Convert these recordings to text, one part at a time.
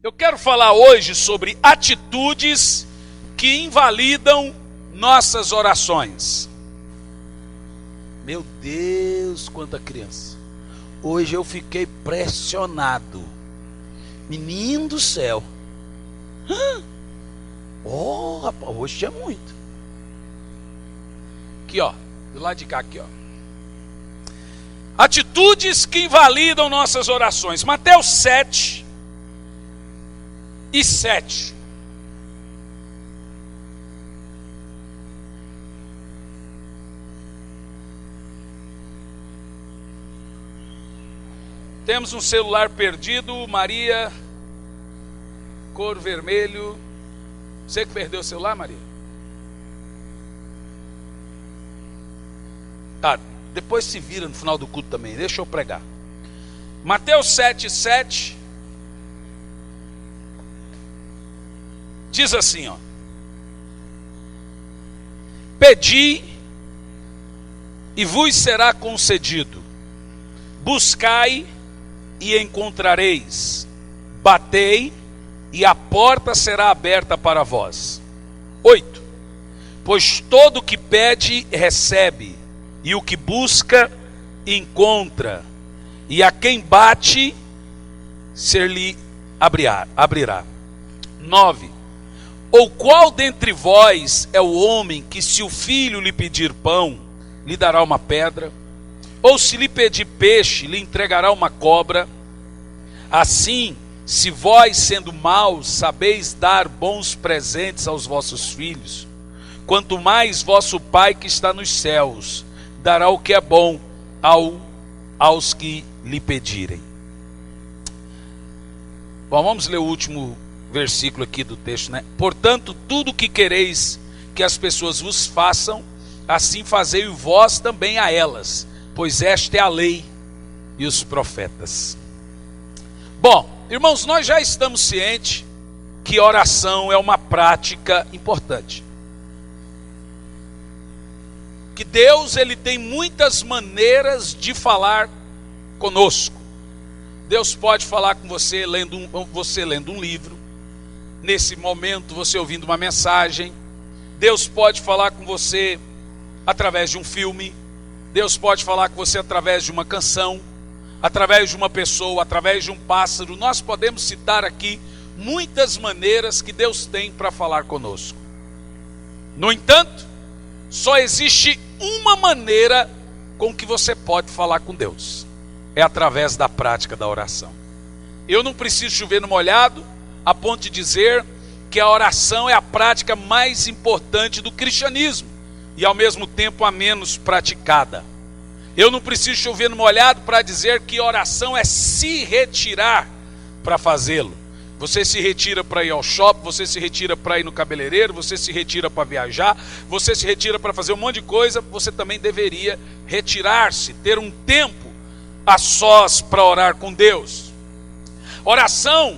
Eu quero falar hoje sobre atitudes que invalidam nossas orações. Meu Deus, quanta criança. Hoje eu fiquei pressionado. Menino do céu. Oh, rapaz, hoje tinha muito. Aqui, ó. Do lado de cá, aqui, ó. Atitudes que invalidam nossas orações. Mateus 7 e 7. Temos um celular perdido, Maria, cor vermelho. Você que perdeu o celular, Maria? Tá, depois se vira no final do culto também, deixa eu pregar. Mateus 7:7 diz assim, ó: Pedi e vos será concedido, buscai e encontrareis, batei e a porta será aberta para vós. 8. Pois todo o que pede recebe, e o que busca encontra, e a quem bate ser-lhe abrirá. 9. Ou qual dentre vós é o homem que, se o filho lhe pedir pão, lhe dará uma pedra? Ou se lhe pedir peixe, lhe entregará uma cobra? Assim, se vós, sendo maus, sabeis dar bons presentes aos vossos filhos, quanto mais vosso Pai que está nos céus dará o que é bom aos que lhe pedirem. Bom, vamos ler o último versículo aqui do texto, né? Portanto, tudo o que quereis que as pessoas vos façam, assim fazei vós também a elas, pois esta é a lei e os profetas. Bom, irmãos, nós já estamos cientes que oração é uma prática importante. Que Deus, ele tem muitas maneiras de falar conosco. Deus pode falar com você lendo um livro. Nesse momento, você ouvindo uma mensagem. Deus pode falar com você através de um filme. Deus pode falar com você através de uma canção, através de uma pessoa, através de um pássaro. Nós podemos citar aqui muitas maneiras que Deus tem para falar conosco. No entanto, só existe uma maneira com que você pode falar com Deus. É através da prática da oração. Eu não preciso chover no molhado a ponto de dizer que a oração é a prática mais importante do cristianismo e ao mesmo tempo a menos praticada. Eu não preciso chover no molhado para dizer que oração é se retirar para fazê-lo. Você se retira para ir ao shopping, você se retira para ir no cabeleireiro, você se retira para viajar, você se retira para fazer um monte de coisa. Você também deveria retirar-se, ter um tempo a sós para orar com Deus. Oração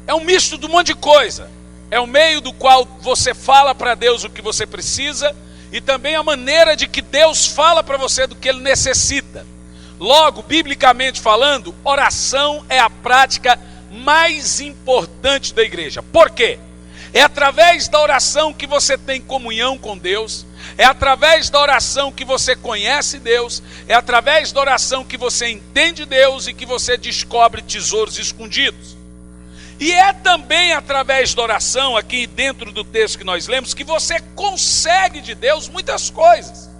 é um misto de um monte de coisa. É o meio do qual você fala para Deus o que você precisa e também a maneira de que Deus fala para você do que Ele necessita. Logo, biblicamente falando, oração é a prática mais importante da igreja. Por quê? É através da oração que você tem comunhão com Deus, é através da oração que você conhece Deus, é através da oração que você entende Deus e que você descobre tesouros escondidos. E é também através da oração, aqui dentro do texto que nós lemos, que você consegue de Deus muitas coisas.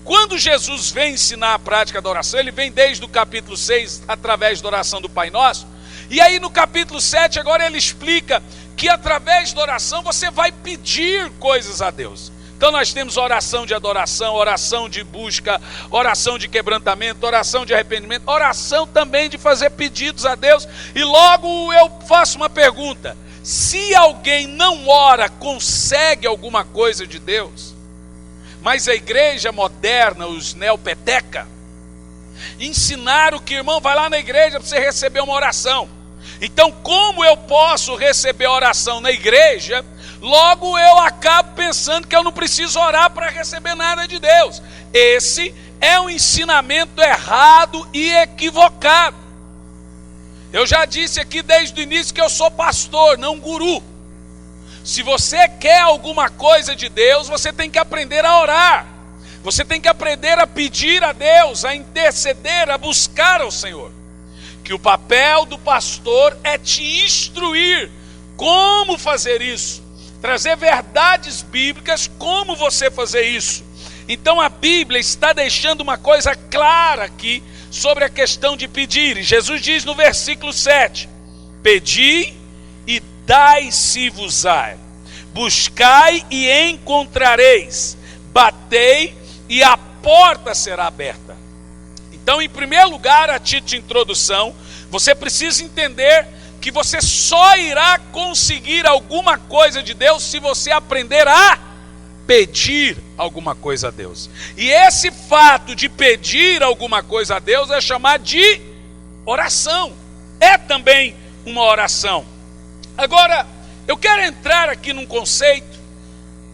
Quando Jesus vem ensinar a prática da oração, ele vem desde o capítulo 6, através da oração do Pai Nosso. E aí no capítulo 7, agora ele explica que através da oração você vai pedir coisas a Deus. Então nós temos oração de adoração, oração de busca, oração de quebrantamento, oração de arrependimento, oração também de fazer pedidos a Deus. E logo eu faço uma pergunta: se alguém não ora, consegue alguma coisa de Deus? Mas a igreja moderna, os neopeteca, ensinaram que, irmão, vai lá na igreja para você receber uma oração. Então, como eu posso receber oração na igreja, logo eu acabo pensando que eu não preciso orar para receber nada de Deus. Esse é um ensinamento errado e equivocado. Eu já disse aqui desde o início que eu sou pastor, não guru. Se você quer alguma coisa de Deus, você tem que aprender a orar. Você tem que aprender a pedir a Deus, a interceder, a buscar ao Senhor. Que o papel do pastor é te instruir como fazer isso. Trazer verdades bíblicas, como você fazer isso. Então a Bíblia está deixando uma coisa clara aqui sobre a questão de pedir. E Jesus diz no versículo 7: pedi e dai-se-vos-á, buscai e encontrareis, batei e a porta será aberta. Então, em primeiro lugar, a título de introdução, você precisa entender que você só irá conseguir alguma coisa de Deus se você aprender a pedir alguma coisa a Deus. E esse fato de pedir alguma coisa a Deus é chamado de oração. É também uma oração. Agora, eu quero entrar aqui num conceito,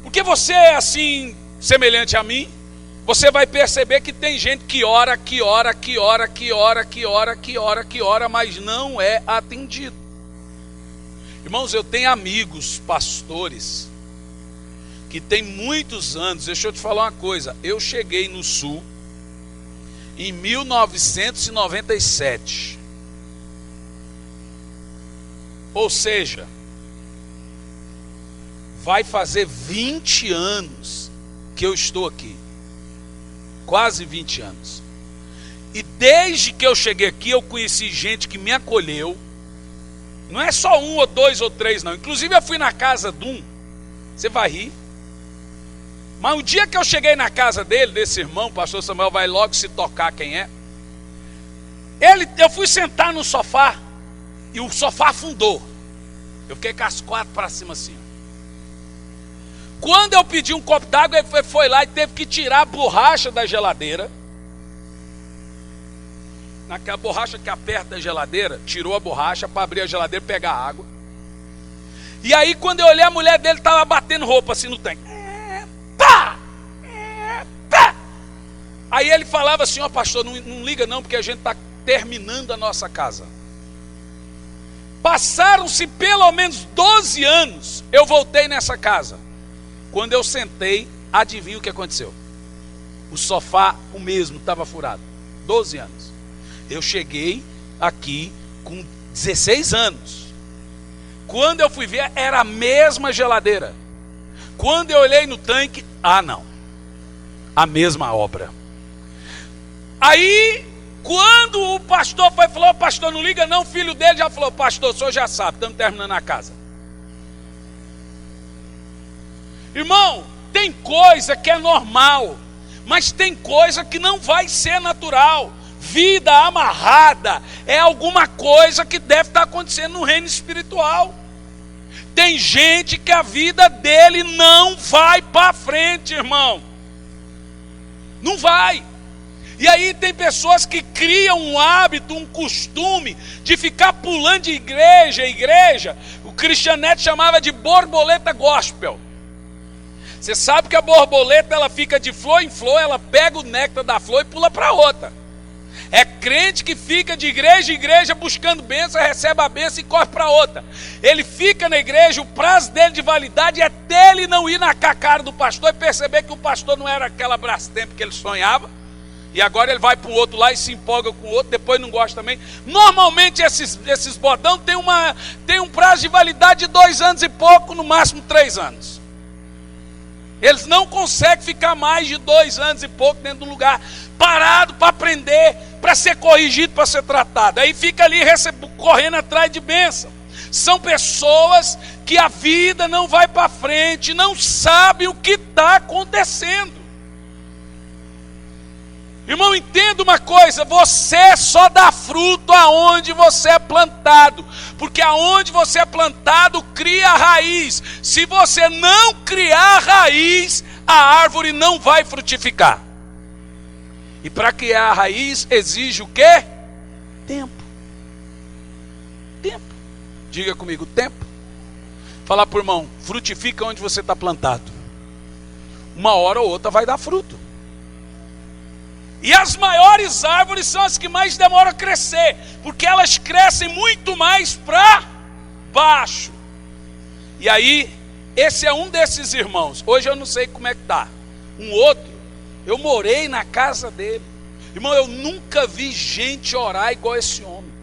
porque você é assim, semelhante a mim, você vai perceber que tem gente que ora, mas não é atendido. Irmãos, eu tenho amigos, pastores, que tem muitos anos. Deixa eu te falar uma coisa, eu cheguei no Sul em 1997. Ou seja, vai fazer 20 anos que eu estou aqui. Quase 20 anos. E desde que eu cheguei aqui, eu conheci gente que me acolheu. Não é só um ou dois ou três, não. Inclusive eu fui na casa de um. Você vai rir. Mas o dia que eu cheguei na casa dele, desse irmão, o pastor Samuel vai logo se tocar quem é. Eu fui sentar no sofá e o sofá afundou. Eu fiquei com as quatro para cima assim. Quando eu pedi um copo d'água, ele foi lá e teve que tirar a borracha da geladeira. Naquela borracha que aperta da geladeira, tirou a borracha para abrir a geladeira e pegar água. E aí quando eu olhei, a mulher dele estava batendo roupa assim no tanque. Pá! Pá! Aí ele falava assim: ó pastor, não liga não, porque a gente está terminando a nossa casa. Passaram-se pelo menos 12 anos, eu voltei nessa casa. Quando eu sentei, adivinha o que aconteceu? O sofá, o mesmo, estava furado. 12 anos. Eu cheguei aqui com 16 anos. Quando eu fui ver, era a mesma geladeira. Quando eu olhei no tanque, não. A mesma obra. Aí, quando o pastor falou: pastor, não liga não, o filho dele já falou: pastor, o senhor já sabe, estamos terminando a casa. Irmão, tem coisa que é normal, mas tem coisa que não vai ser natural. Vida amarrada é alguma coisa que deve estar acontecendo no reino espiritual. Tem gente que a vida dele não vai para frente, irmão. Não vai. E aí tem pessoas que criam um hábito, um costume de ficar pulando de igreja em igreja. O Cristianete chamava de borboleta gospel. Você sabe que a borboleta, ela fica de flor em flor, ela pega o néctar da flor e pula para outra. É crente que fica de igreja em igreja buscando bênção, recebe a bênção e corre para outra. Ele fica na igreja, o prazo dele de validade é até ele não ir na cara do pastor e perceber que o pastor não era aquela Brastemp que ele sonhava. E agora ele vai para o outro lá e se empolga com o outro, depois não gosta também. Normalmente esses bodão tem um prazo de validade de 2 anos e pouco, no máximo 3 anos. Eles não conseguem ficar mais de 2 anos e pouco dentro do lugar, parado para aprender, para ser corrigido, para ser tratado. Aí fica ali correndo atrás de bênção. São pessoas que a vida não vai para frente, não sabem o que está acontecendo. Irmão, entenda uma coisa: você só dá fruto aonde você é plantado, porque aonde você é plantado cria raiz. Se você não criar raiz, a árvore não vai frutificar. E para criar a raiz exige o quê? Tempo. Tempo. Diga comigo, tempo. Fala para o irmão: frutifica onde você está plantado. Uma hora ou outra vai dar fruto. E as maiores árvores são as que mais demoram a crescer, porque elas crescem muito mais para baixo. E aí, esse é um desses irmãos. Hoje eu não sei como é que está. Um outro, eu morei na casa dele. Irmão, eu nunca vi gente orar igual esse homem.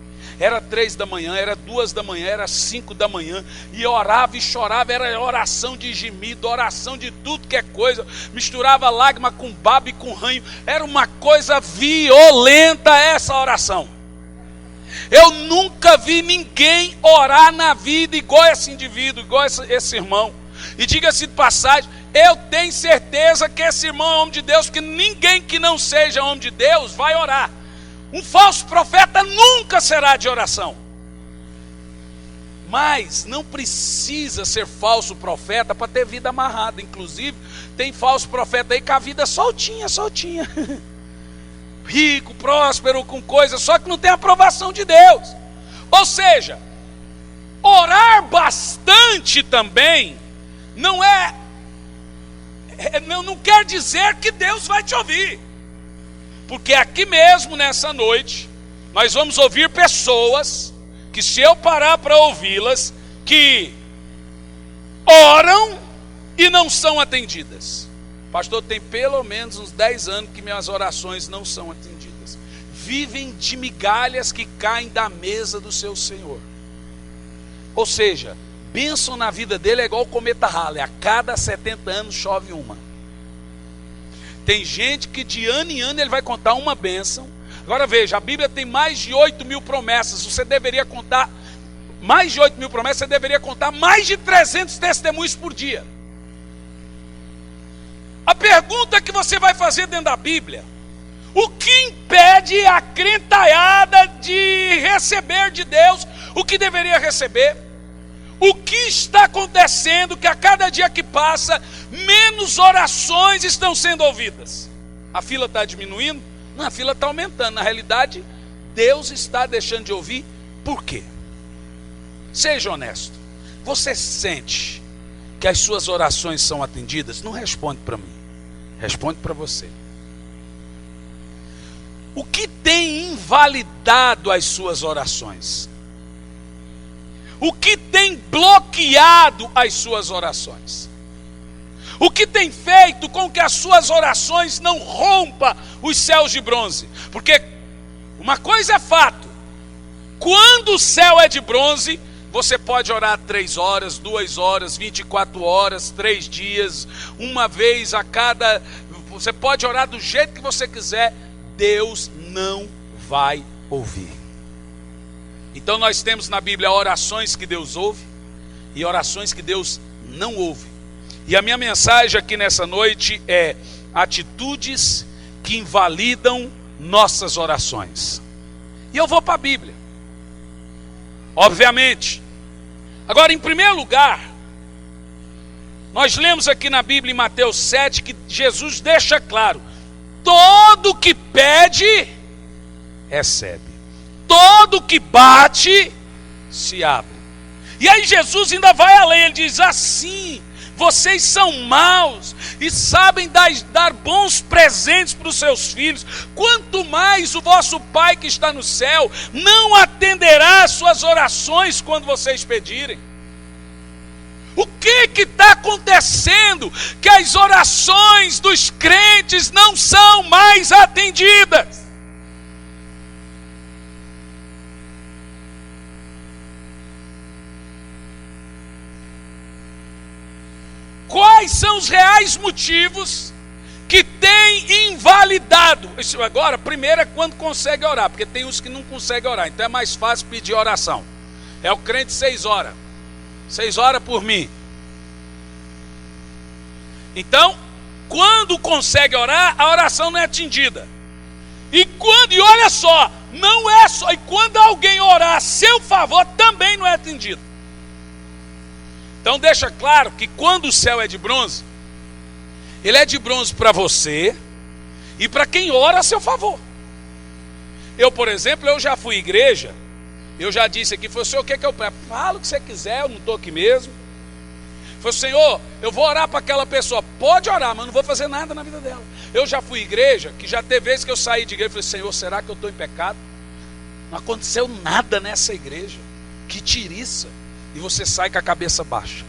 Era 3 da manhã, era 2 da manhã, era 5 da manhã, e orava e chorava, era oração de gemido, oração de tudo que é coisa, misturava lágrima com baba e com ranho, era uma coisa violenta essa oração. Eu nunca vi ninguém orar na vida igual esse indivíduo, igual esse irmão. E diga-se de passagem, eu tenho certeza que esse irmão é homem de Deus, que ninguém que não seja homem de Deus vai orar. Um falso profeta nunca será de oração. Mas não precisa ser falso profeta para ter vida amarrada. Inclusive, tem falso profeta aí com a vida soltinha. Rico, próspero, com coisas, só que não tem aprovação de Deus. Ou seja, orar bastante também não quer dizer que Deus vai te ouvir. Porque aqui mesmo, nessa noite, nós vamos ouvir pessoas que, se eu parar para ouvi-las, que oram e não são atendidas. Pastor, tem pelo menos uns 10 anos que minhas orações não são atendidas. Vivem de migalhas que caem da mesa do seu Senhor. Ou seja, bênção na vida dele é igual o cometa Halley. A cada 70 anos chove uma. Tem gente que de ano em ano ele vai contar uma bênção. Agora veja, a Bíblia tem mais de 8.000 promessas. Você deveria contar mais de 8.000 promessas, você deveria contar mais de 300 testemunhos por dia. A pergunta que você vai fazer dentro da Bíblia: o que impede a crentalhada de receber de Deus o que deveria receber? O que está acontecendo que a cada dia que passa, menos orações estão sendo ouvidas? A fila está diminuindo? Não, a fila está aumentando. Na realidade, Deus está deixando de ouvir. Por quê? Seja honesto. Você sente que as suas orações são atendidas? Não responde para mim. Responde para você. O que tem invalidado as suas orações? O que tem bloqueado as suas orações? O que tem feito com que as suas orações não rompam os céus de bronze? Porque uma coisa é fato: quando o céu é de bronze, você pode orar 3 horas, 2 horas, 24 horas, 3 dias, uma vez a cada... Você pode orar do jeito que você quiser, Deus não vai ouvir. Então nós temos na Bíblia orações que Deus ouve e orações que Deus não ouve. E a minha mensagem aqui nessa noite é: atitudes que invalidam nossas orações. E eu vou para a Bíblia, obviamente. Agora, em primeiro lugar, nós lemos aqui na Bíblia, em Mateus 7, que Jesus deixa claro: todo que pede, recebe. Todo que bate, se abre. E aí Jesus ainda vai além, ele diz assim: vocês são maus e sabem dar bons presentes para os seus filhos, quanto mais o vosso Pai que está no céu não atenderá às suas orações quando vocês pedirem. O que está acontecendo que as orações dos crentes não são mais atendidas? Quais são os reais motivos que têm invalidado? Isso agora, primeiro é quando consegue orar, porque tem uns que não conseguem orar, então é mais fácil pedir oração. É o crente 6 horas. 6 horas por mim. Então, quando consegue orar, a oração não é atendida. E olha só, não é só, e quando alguém orar a seu favor, também não é atendido. Então deixa claro que quando o céu é de bronze, ele é de bronze para você e para quem ora a seu favor. Eu, por exemplo, eu já fui à igreja, eu já disse aqui, falei: o senhor quer que eu falo o que você quiser, eu não estou aqui mesmo. Falei, Senhor, eu vou orar para aquela pessoa. Pode orar, mas não vou fazer nada na vida dela. Eu já fui igreja, que já teve vezes que eu saí de igreja e falei, Senhor, será que eu estou em pecado? Não aconteceu nada nessa igreja. Que tiriça. E você sai com a cabeça baixa.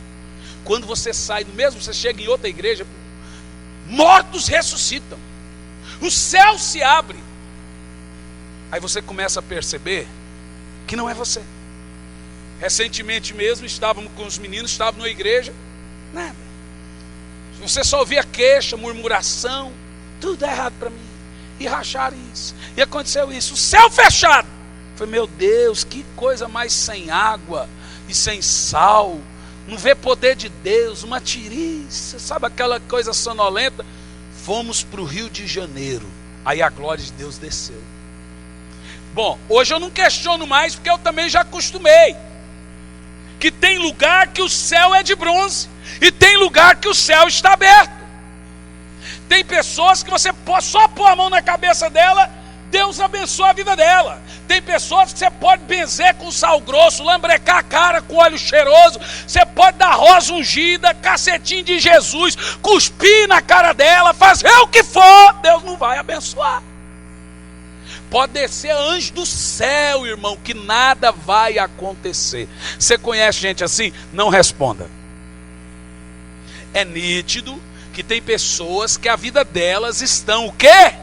Quando você sai, mesmo você chega em outra igreja, mortos ressuscitam. O céu se abre. Aí você começa a perceber que não é você. Recentemente mesmo, estávamos com os meninos, estávamos na igreja, nada. Você só ouvia queixa, murmuração, tudo é errado para mim. E racharam isso, e aconteceu isso, o céu fechado. Eu falei, meu Deus, que coisa mais sem água e sem sal. Não vê poder de Deus, uma tiriça, sabe aquela coisa sonolenta? Fomos para o Rio de Janeiro, aí a glória de Deus desceu. Bom, hoje eu não questiono mais, porque eu também já acostumei. Que tem lugar que o céu é de bronze, e tem lugar que o céu está aberto. Tem pessoas que você pode só pôr a mão na cabeça dela, Deus abençoa a vida dela. Tem pessoas que você pode benzer com sal grosso, lambrecar a cara com óleo cheiroso, você pode dar rosa ungida, cacetinho de Jesus, cuspir na cara dela, fazer o que for, Deus não vai abençoar. Pode descer anjo do céu, irmão, que nada vai acontecer. Você conhece gente assim? Não responda. É nítido que tem pessoas que a vida delas estão o quê?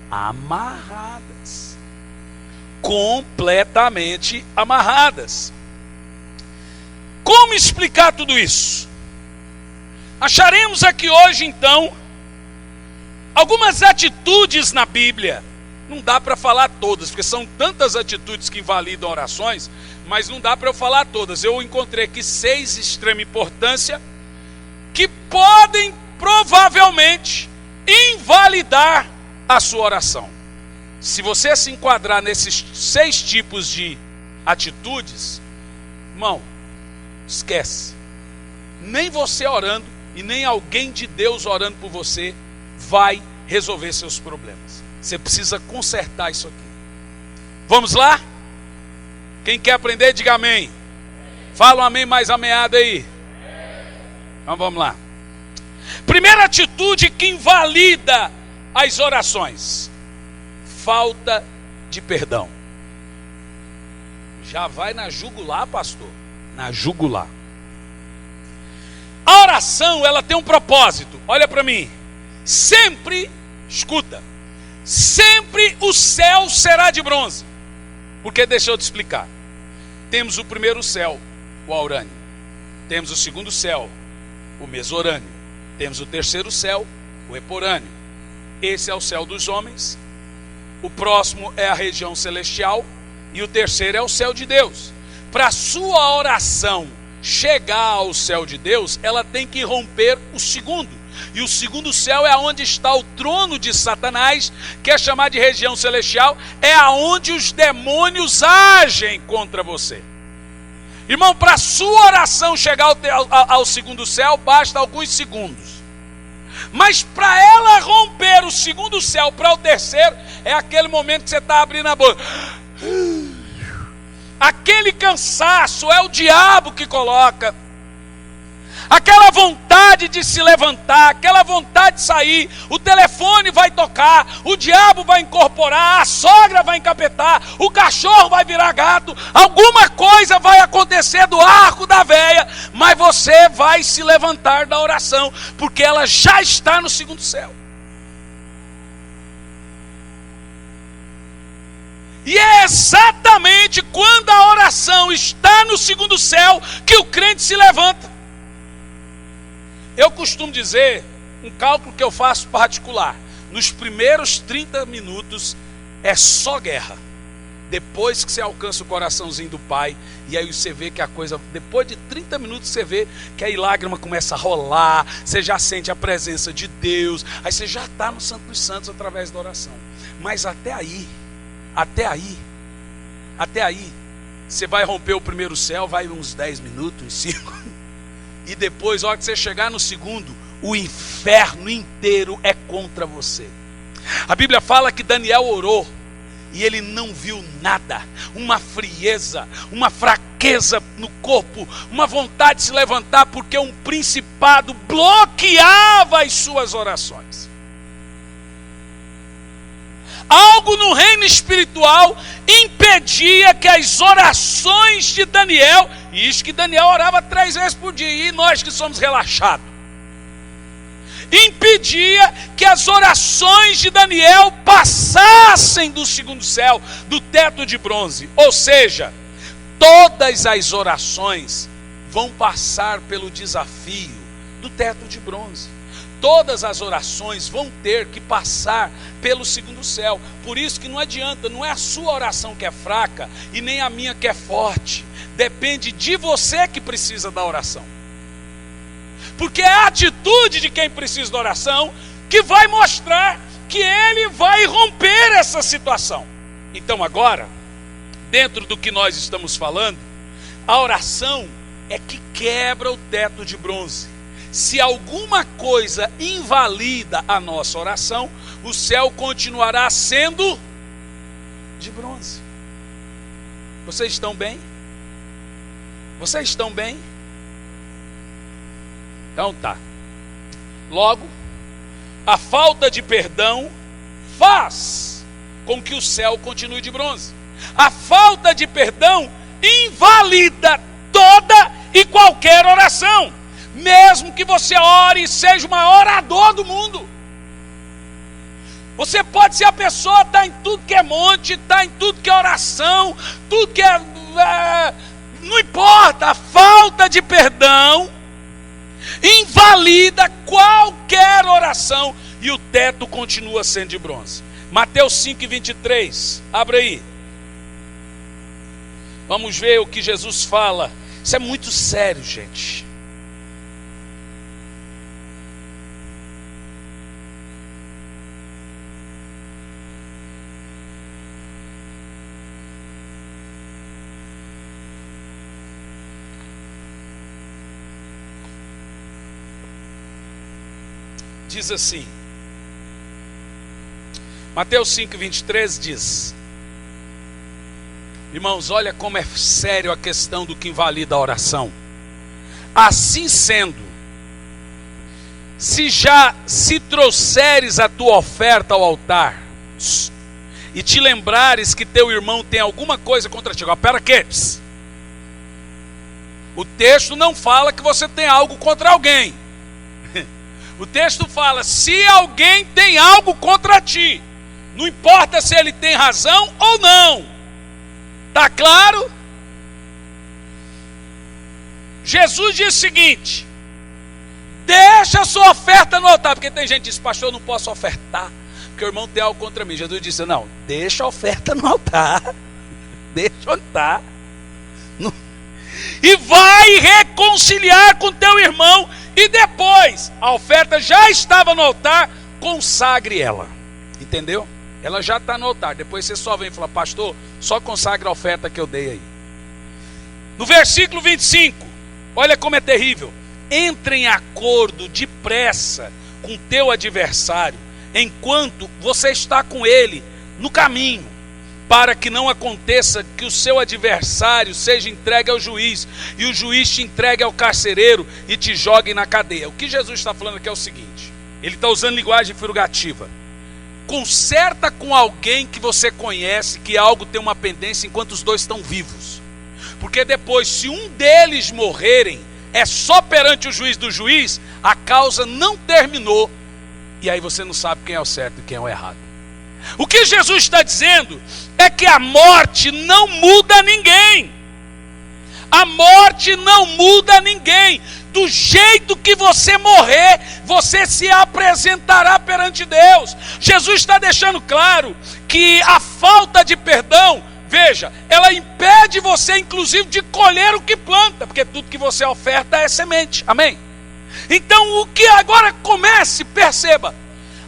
Amarradas. Completamente amarradas. Como explicar tudo isso? Acharemos aqui hoje, então, algumas atitudes na Bíblia. Não dá para falar todas, porque são tantas atitudes que invalidam orações, mas não dá para eu falar todas. Eu encontrei aqui 6 de extrema importância, que podem provavelmente invalidar a sua oração. Se você se enquadrar nesses 6 tipos de atitudes, irmão, esquece. Nem você orando e nem alguém de Deus orando por você vai resolver seus problemas. Você precisa consertar isso aqui. Vamos lá? Quem quer aprender, diga amém. Fala um amém mais ameado aí. Então vamos lá. Primeira atitude que invalida as orações: falta de perdão. Já vai na jugular, pastor. Na jugular. A oração, ela tem um propósito. Olha para mim. Sempre, escuta, sempre o céu será de bronze. Porque deixa eu te explicar. Temos o primeiro céu, o aurânio. Temos o segundo céu, o mesorânio. Temos o terceiro céu, o eporânio. Esse é o céu dos homens. O próximo é a região celestial. E o terceiro é o céu de Deus. Para a sua oração chegar ao céu de Deus, ela tem que romper o segundo. E o segundo céu é onde está o trono de Satanás, que é chamado de região celestial, é aonde os demônios agem contra você. Irmão, para a sua oração chegar ao segundo céu, basta alguns segundos. Mas para ela romper o segundo céu para o terceiro, é aquele momento que você está abrindo a boca. Aquele cansaço é o diabo que coloca. Aquela vontade de se levantar, aquela vontade de sair, o telefone vai tocar, o diabo vai incorporar, a sogra vai encapetar, o cachorro vai virar gato, alguma coisa vai acontecer do arco da véia, mas você vai se levantar da oração, porque ela já está no segundo céu. E é exatamente quando a oração está no segundo céu que o crente se levanta. Eu costumo dizer, um cálculo que eu faço particular, nos primeiros 30 minutos é só guerra. Depois que você alcança o coraçãozinho do Pai, e aí você vê que a coisa, depois de 30 minutos você vê que aí lágrima começa a rolar, você já sente a presença de Deus, aí você já está no Santo dos Santos através da oração. Mas até aí, você vai romper o primeiro céu, vai uns 10 minutos, uns 5. E depois, a hora que você chegar no segundo, o inferno inteiro é contra você. A Bíblia fala que Daniel orou e ele não viu nada, uma frieza, uma fraqueza no corpo, uma vontade de se levantar, porque um principado bloqueava as suas orações. Algo no reino espiritual impedia que as orações de Daniel, e isso que Daniel orava 3 vezes por dia, e nós que somos relaxados, impedia que as orações de Daniel passassem do segundo céu, do teto de bronze. Ou seja, todas as orações vão passar pelo desafio do teto de bronze. Todas as orações vão ter que passar pelo segundo céu. Por isso que não adianta, não é a sua oração que é fraca e nem a minha que é forte. Depende de você que precisa da oração. Porque é a atitude de quem precisa da oração que vai mostrar que ele vai romper essa situação. Então agora, dentro do que nós estamos falando, a oração é que quebra o teto de bronze. Se alguma coisa invalida a nossa oração, o céu continuará sendo de bronze. Vocês estão bem? Vocês estão bem? Então tá. Logo, a falta de perdão faz com que o céu continue de bronze. A falta de perdão invalida toda e qualquer oração. Mesmo que você ore e seja o maior orador do mundo. Você pode ser a pessoa, está em tudo que é monte, está em tudo que é oração, tudo que é... não importa, a falta de perdão invalida qualquer oração e o teto continua sendo de bronze. Mateus 5:23, abre aí. Vamos ver o que Jesus fala. Isso é muito sério, gente. Diz assim, Mateus 5:23 diz: irmãos, olha como é sério a questão do que invalida a oração. Assim sendo, se trouxeres a tua oferta ao altar e te lembrares que teu irmão tem alguma coisa contra ti. Agora, pera aqui. O texto não fala que você tem algo contra alguém. O texto fala, se alguém tem algo contra ti, não importa se ele tem razão ou não. Está claro? Jesus diz o seguinte: deixa a sua oferta no altar. Porque tem gente que diz, pastor, eu não posso ofertar, porque o irmão tem algo contra mim. Jesus disse, não, deixa a oferta no altar. Deixa onde está. E vai reconciliar com teu irmão. E depois, a oferta já estava no altar, consagre ela. Entendeu? Ela já está no altar. Depois você só vem e fala, pastor, só consagre a oferta que eu dei aí. No versículo 25, olha como é terrível. Entre em acordo depressa com teu adversário, enquanto você está com ele no caminho, para que não aconteça que o seu adversário seja entregue ao juiz, e o juiz te entregue ao carcereiro e te jogue na cadeia. O que Jesus está falando aqui é o seguinte, ele está usando linguagem figurativa. Conserta com alguém que você conhece que algo tem uma pendência enquanto os dois estão vivos. Porque depois, se um deles morrerem, é só perante o juiz do juiz, a causa não terminou, e aí você não sabe quem é o certo e quem é o errado. O que Jesus está dizendo é que a morte não muda ninguém. A morte não muda ninguém. Do jeito que você morrer, você se apresentará perante Deus. Jesus está deixando claro que a falta de perdão, veja, ela impede você inclusive de colher o que planta, porque tudo que você oferta é semente, amém? Então o que agora comece, perceba,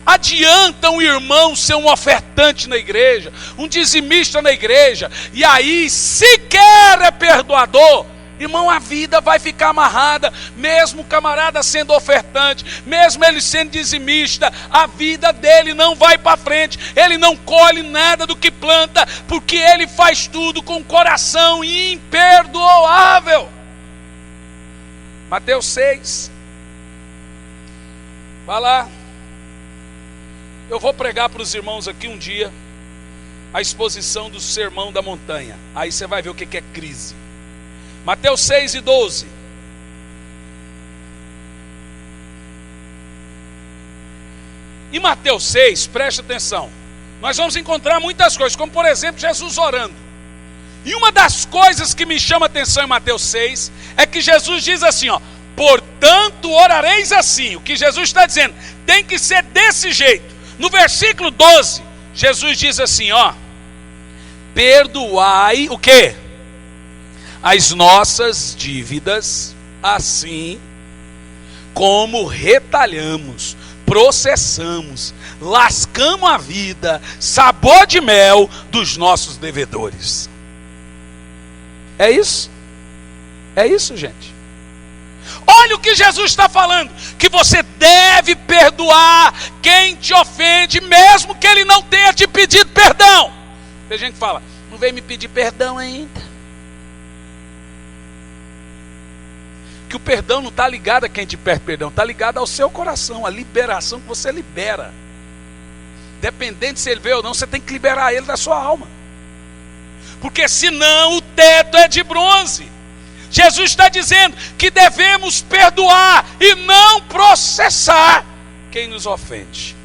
adianta um irmão ser um ofertante na igreja, um dizimista na igreja, e aí sequer é perdoador, Irmão, a vida vai ficar amarrada, mesmo o camarada sendo ofertante, mesmo ele sendo dizimista, a vida dele não vai para frente, ele não colhe nada do que planta, porque ele faz tudo com coração imperdoável. Mateus 6, vai lá, eu vou pregar para os irmãos aqui um dia, a exposição do Sermão da Montanha, aí você vai ver o que é crise. Mateus 6 e 12. Em Mateus 6, preste atenção, nós vamos encontrar muitas coisas, como por exemplo Jesus orando. E uma das coisas que me chama a atenção em Mateus 6 é que Jesus diz assim, ó: portanto orareis assim. O que Jesus está dizendo tem que ser desse jeito. No versículo 12, Jesus diz assim, ó: perdoai o quê? As nossas dívidas, assim como retalhamos, processamos, lascamos a vida, sabor de mel dos nossos devedores. É isso? É isso, gente. Olha o que Jesus está falando, que você deve perdoar quem te ofende, mesmo que ele não tenha te pedido perdão. Tem gente que fala, não veio me pedir perdão ainda. Que o perdão não está ligado a quem te pede perdão, está ligado ao seu coração, a liberação que você libera. Dependente se ele veio ou não, você tem que liberar ele da sua alma. Porque senão o teto é de bronze. Jesus está dizendo que devemos perdoar e não processar quem nos ofende.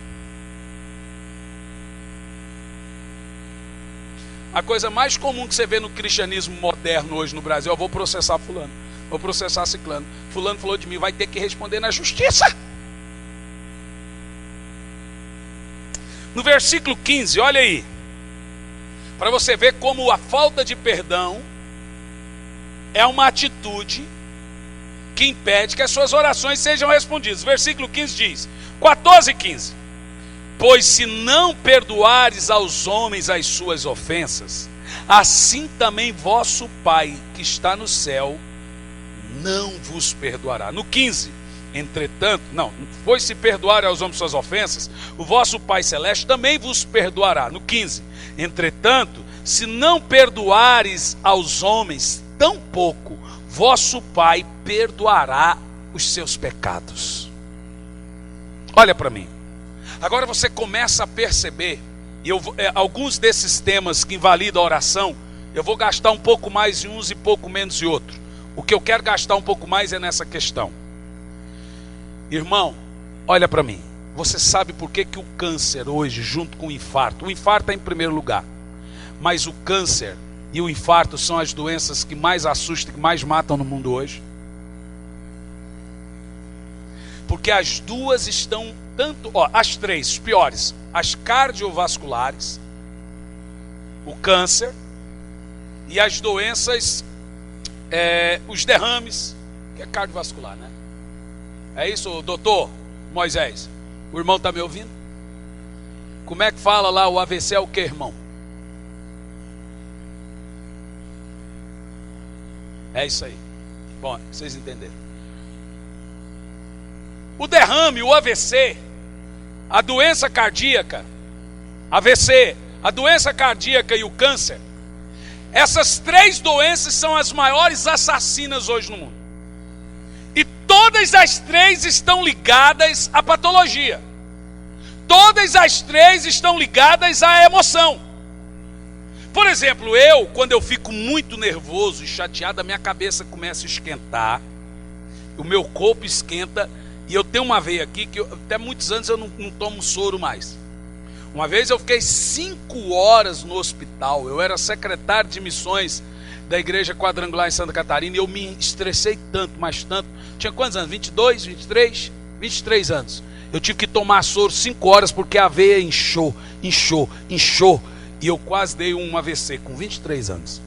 A coisa mais comum que você vê no cristianismo moderno hoje no Brasil, eu vou processar fulano, vou processar ciclano, fulano falou de mim, vai ter que responder na justiça. No versículo 15, olha aí, para você ver como a falta de perdão é uma atitude que impede que as suas orações sejam respondidas. Versículo 15 diz, 14 e 15: pois se não perdoares aos homens as suas ofensas, assim também vosso Pai que está no céu não vos perdoará. No 15, entretanto, pois se perdoarem aos homens suas ofensas, o vosso Pai celeste também vos perdoará. No 15, entretanto, se não perdoares aos homens, tampouco vosso Pai perdoará os seus pecados. Olha para mim. Agora você começa a perceber, e alguns desses temas que invalidam a oração, eu vou gastar um pouco mais em uns e pouco menos em outros. O que eu quero gastar um pouco mais é nessa questão. Irmão, olha para mim. Você sabe por que o câncer hoje, junto com o infarto está em primeiro lugar, mas o câncer e o infarto são as doenças que mais assustam, que mais matam no mundo hoje? Porque as duas estão as três, os piores, as cardiovasculares, o câncer e as doenças, os derrames, que é cardiovascular, né? É isso, doutor Moisés? O irmão está me ouvindo? Como é que fala lá, o AVC é o que, irmão? É isso aí. Bom, vocês entenderam. O derrame, o AVC, a doença cardíaca, AVC, a doença cardíaca e o câncer, essas três doenças são as maiores assassinas hoje no mundo. E todas as três estão ligadas à patologia. Todas as três estão ligadas à emoção. Por exemplo, quando eu fico muito nervoso e chateado, a minha cabeça começa a esquentar, o meu corpo esquenta, e eu tenho uma veia aqui que até muitos anos eu não tomo soro mais. Uma vez eu fiquei 5 horas no hospital, eu era secretário de missões da igreja quadrangular em Santa Catarina, e eu me estressei tanto, mas tanto. Tinha quantos anos? 22, 23? 23 anos. Eu tive que tomar soro 5 horas porque a veia inchou. E eu quase dei um AVC com 23 anos.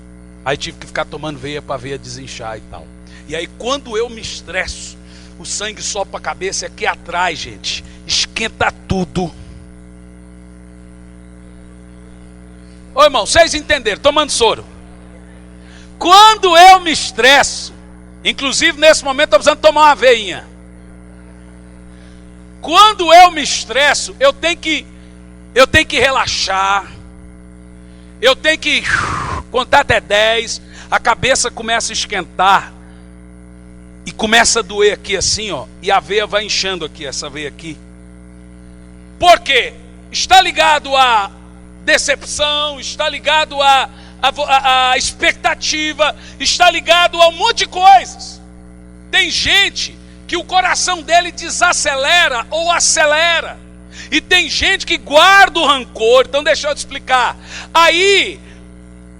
Aí tive que ficar tomando veia para a veia desinchar e tal. E aí quando eu me estresso, o sangue sobe para a cabeça e aqui atrás, gente, esquenta tudo. Ô irmão, vocês entenderam? Tomando soro. Quando eu me estresso, Inclusive, nesse momento, estou precisando tomar uma aveinha. Quando eu me estresso, eu tenho que relaxar. Eu tenho que contar até 10. A cabeça começa a esquentar. E começa a doer aqui assim, ó. E a veia vai inchando aqui, essa veia aqui. Por quê? Está ligado à decepção, está ligado à expectativa, está ligado a um monte de coisas. Tem gente que o coração dele desacelera ou acelera. E tem gente que guarda o rancor. Então deixa eu te explicar. Aí,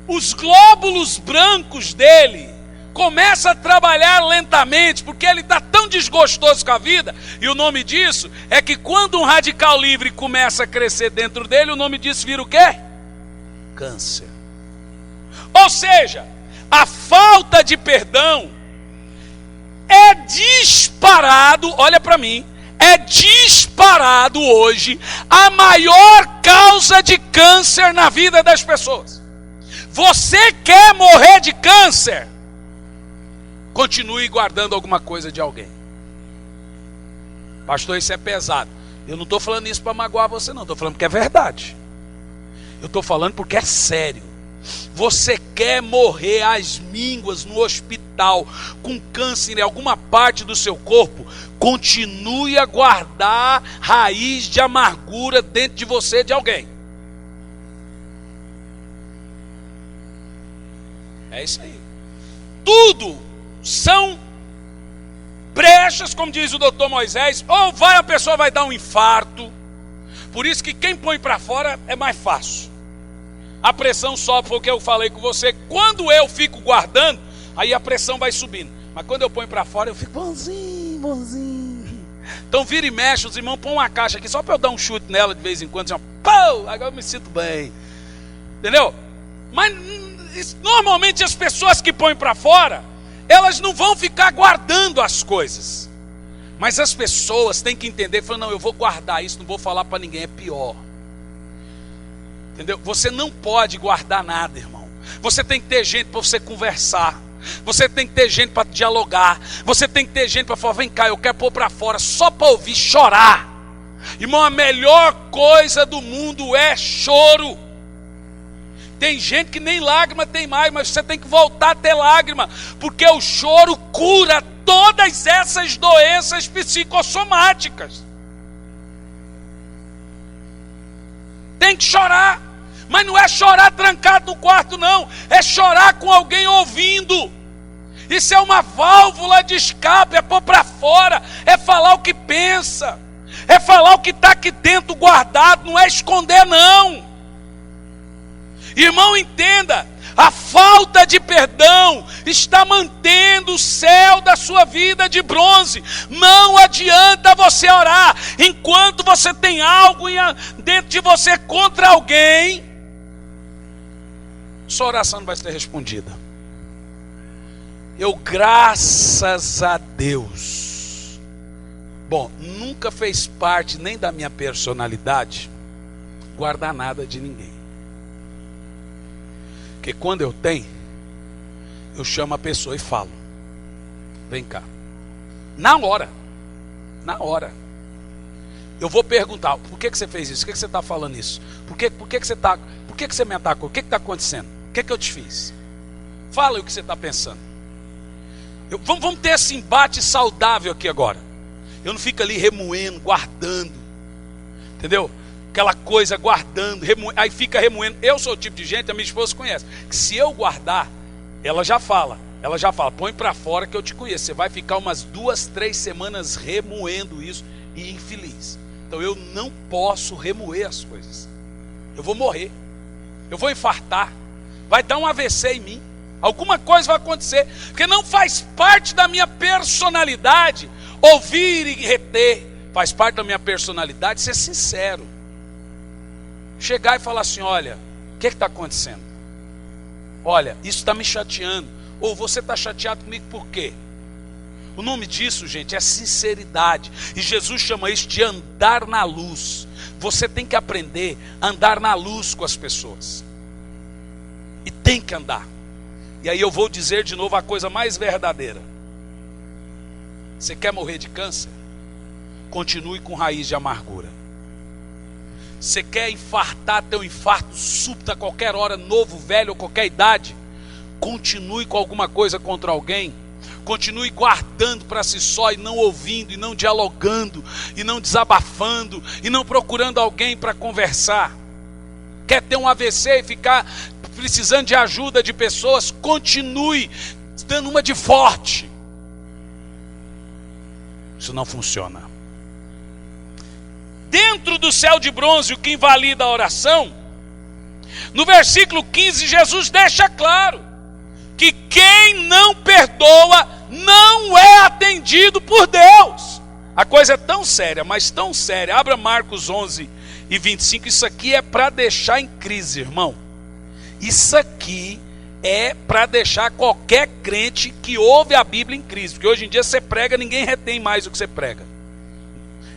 os glóbulos brancos dele começam a trabalhar lentamente, porque ele está tão desgostoso com a vida. E o nome disso é que quando um radical livre começa a crescer dentro dele, o nome disso vira o quê? Câncer. Ou seja, a falta de perdão é disparado, olha para mim, é disparado hoje a maior causa de câncer na vida das pessoas. Você quer morrer de câncer? Continue guardando alguma coisa de alguém. Pastor, isso é pesado. Eu não estou falando isso para magoar você não, estou falando porque é verdade. Eu estou falando porque é sério. Você quer morrer às mínguas no hospital com câncer em alguma parte do seu corpo? Continue a guardar raiz de amargura dentro de você de alguém. É isso aí. Tudo são brechas, como diz o doutor Moisés. Ou a pessoa vai dar um infarto. Por isso que quem põe para fora é mais fácil. A pressão sobe, foi o que eu falei com você. Quando eu fico guardando, aí a pressão vai subindo. Mas quando eu ponho para fora, eu fico bonzinho, bonzinho. Então vira e mexe, os irmãos põem uma caixa aqui só para eu dar um chute nela de vez em quando. Assim, pau, agora eu me sinto bem. Entendeu? Mas normalmente as pessoas que põem para fora, elas não vão ficar guardando as coisas. Mas as pessoas têm que entender, falam, não, eu vou guardar isso, não vou falar para ninguém, é pior. Entendeu? Você não pode guardar nada, irmão. Você tem que ter gente para você conversar. Você tem que ter gente para dialogar. Você tem que ter gente para falar, vem cá, eu quero pôr para fora, só para ouvir chorar. Irmão, a melhor coisa do mundo é choro. Tem gente que nem lágrima tem mais, mas você tem que voltar a ter lágrima, porque o choro cura todas essas doenças psicossomáticas. Tem que chorar, mas não é chorar trancado no quarto não, é chorar com alguém ouvindo. Isso é uma válvula de escape, é pôr para fora, é falar o que pensa, é falar o que está aqui dentro guardado, não é esconder não. Irmão, entenda, a falta de perdão está mantendo o céu da sua vida de bronze. Não adianta você orar enquanto você tem algo dentro de você contra alguém. Sua oração não vai ser respondida. Eu, graças a Deus, bom, nunca fez parte nem da minha personalidade guardar nada de ninguém. Porque quando eu tenho, eu chamo a pessoa e falo, vem cá. Na hora. Eu vou perguntar, por que você fez isso? Por que você está falando isso? Por que você me atacou? O que está acontecendo? O que eu te fiz? Fala o que você está pensando. Vamos ter esse embate saudável aqui agora. Eu não fico ali remoendo, guardando. Entendeu? Aquela coisa guardando, aí fica remoendo. Eu sou o tipo de gente, a minha esposa conhece, que se eu guardar, ela já fala, põe para fora que eu te conheço. Você vai ficar umas 2, 3 semanas remoendo isso e infeliz. Então eu não posso remoer as coisas. Eu vou morrer, eu vou infartar, vai dar um AVC em mim, alguma coisa vai acontecer, porque não faz parte da minha personalidade ouvir e reter. Faz parte da minha personalidade ser sincero. Chegar e falar assim, olha, o que está acontecendo? Olha, isso está me chateando. Ou você está chateado comigo por quê? O nome disso, gente, é sinceridade. E Jesus chama isso de andar na luz. Você tem que aprender a andar na luz com as pessoas. E tem que andar. E aí eu vou dizer de novo a coisa mais verdadeira. Você quer morrer de câncer? Continue com raiz de amargura. Você quer infartar, ter um infarto súbito a qualquer hora, novo, velho ou qualquer idade? Continue com alguma coisa contra alguém. Continue guardando para si só e não ouvindo, e não dialogando, e não desabafando, e não procurando alguém para conversar. Quer ter um AVC e ficar precisando de ajuda de pessoas? Continue dando uma de forte. Isso não funciona. Dentro do céu de bronze, o que invalida a oração, no versículo 15, Jesus deixa claro que quem não perdoa não é atendido por Deus. A coisa é tão séria, mas tão séria. Abra Marcos 11 e 25. Isso aqui é para deixar em crise, irmão. Isso aqui é para deixar qualquer crente que ouve a Bíblia em crise. Porque hoje em dia você prega, ninguém retém mais o que você prega.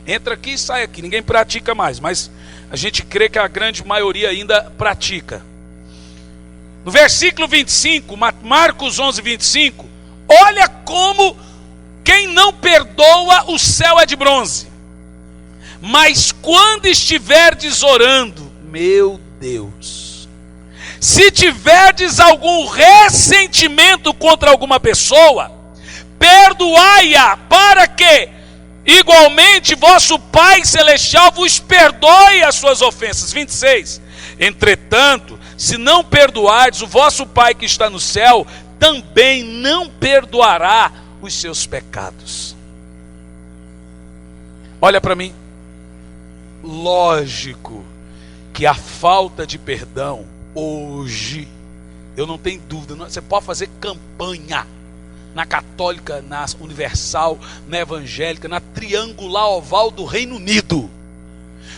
Entra aqui e sai aqui, ninguém pratica mais. Mas a gente crê que a grande maioria ainda pratica. No versículo 25, Marcos 11, 25, olha como quem não perdoa, o céu é de bronze. Mas quando estiverdes orando, meu Deus, se tiverdes algum ressentimento contra alguma pessoa, perdoai-a, para que igualmente vosso Pai Celestial vos perdoe as suas ofensas. 26, entretanto, se não perdoardes, o vosso Pai que está no céu também não perdoará os seus pecados. Olha para mim. Lógico que a falta de perdão hoje, eu não tenho dúvida, você pode fazer campanha na católica, na universal, na evangélica, na triangular oval do Reino Unido.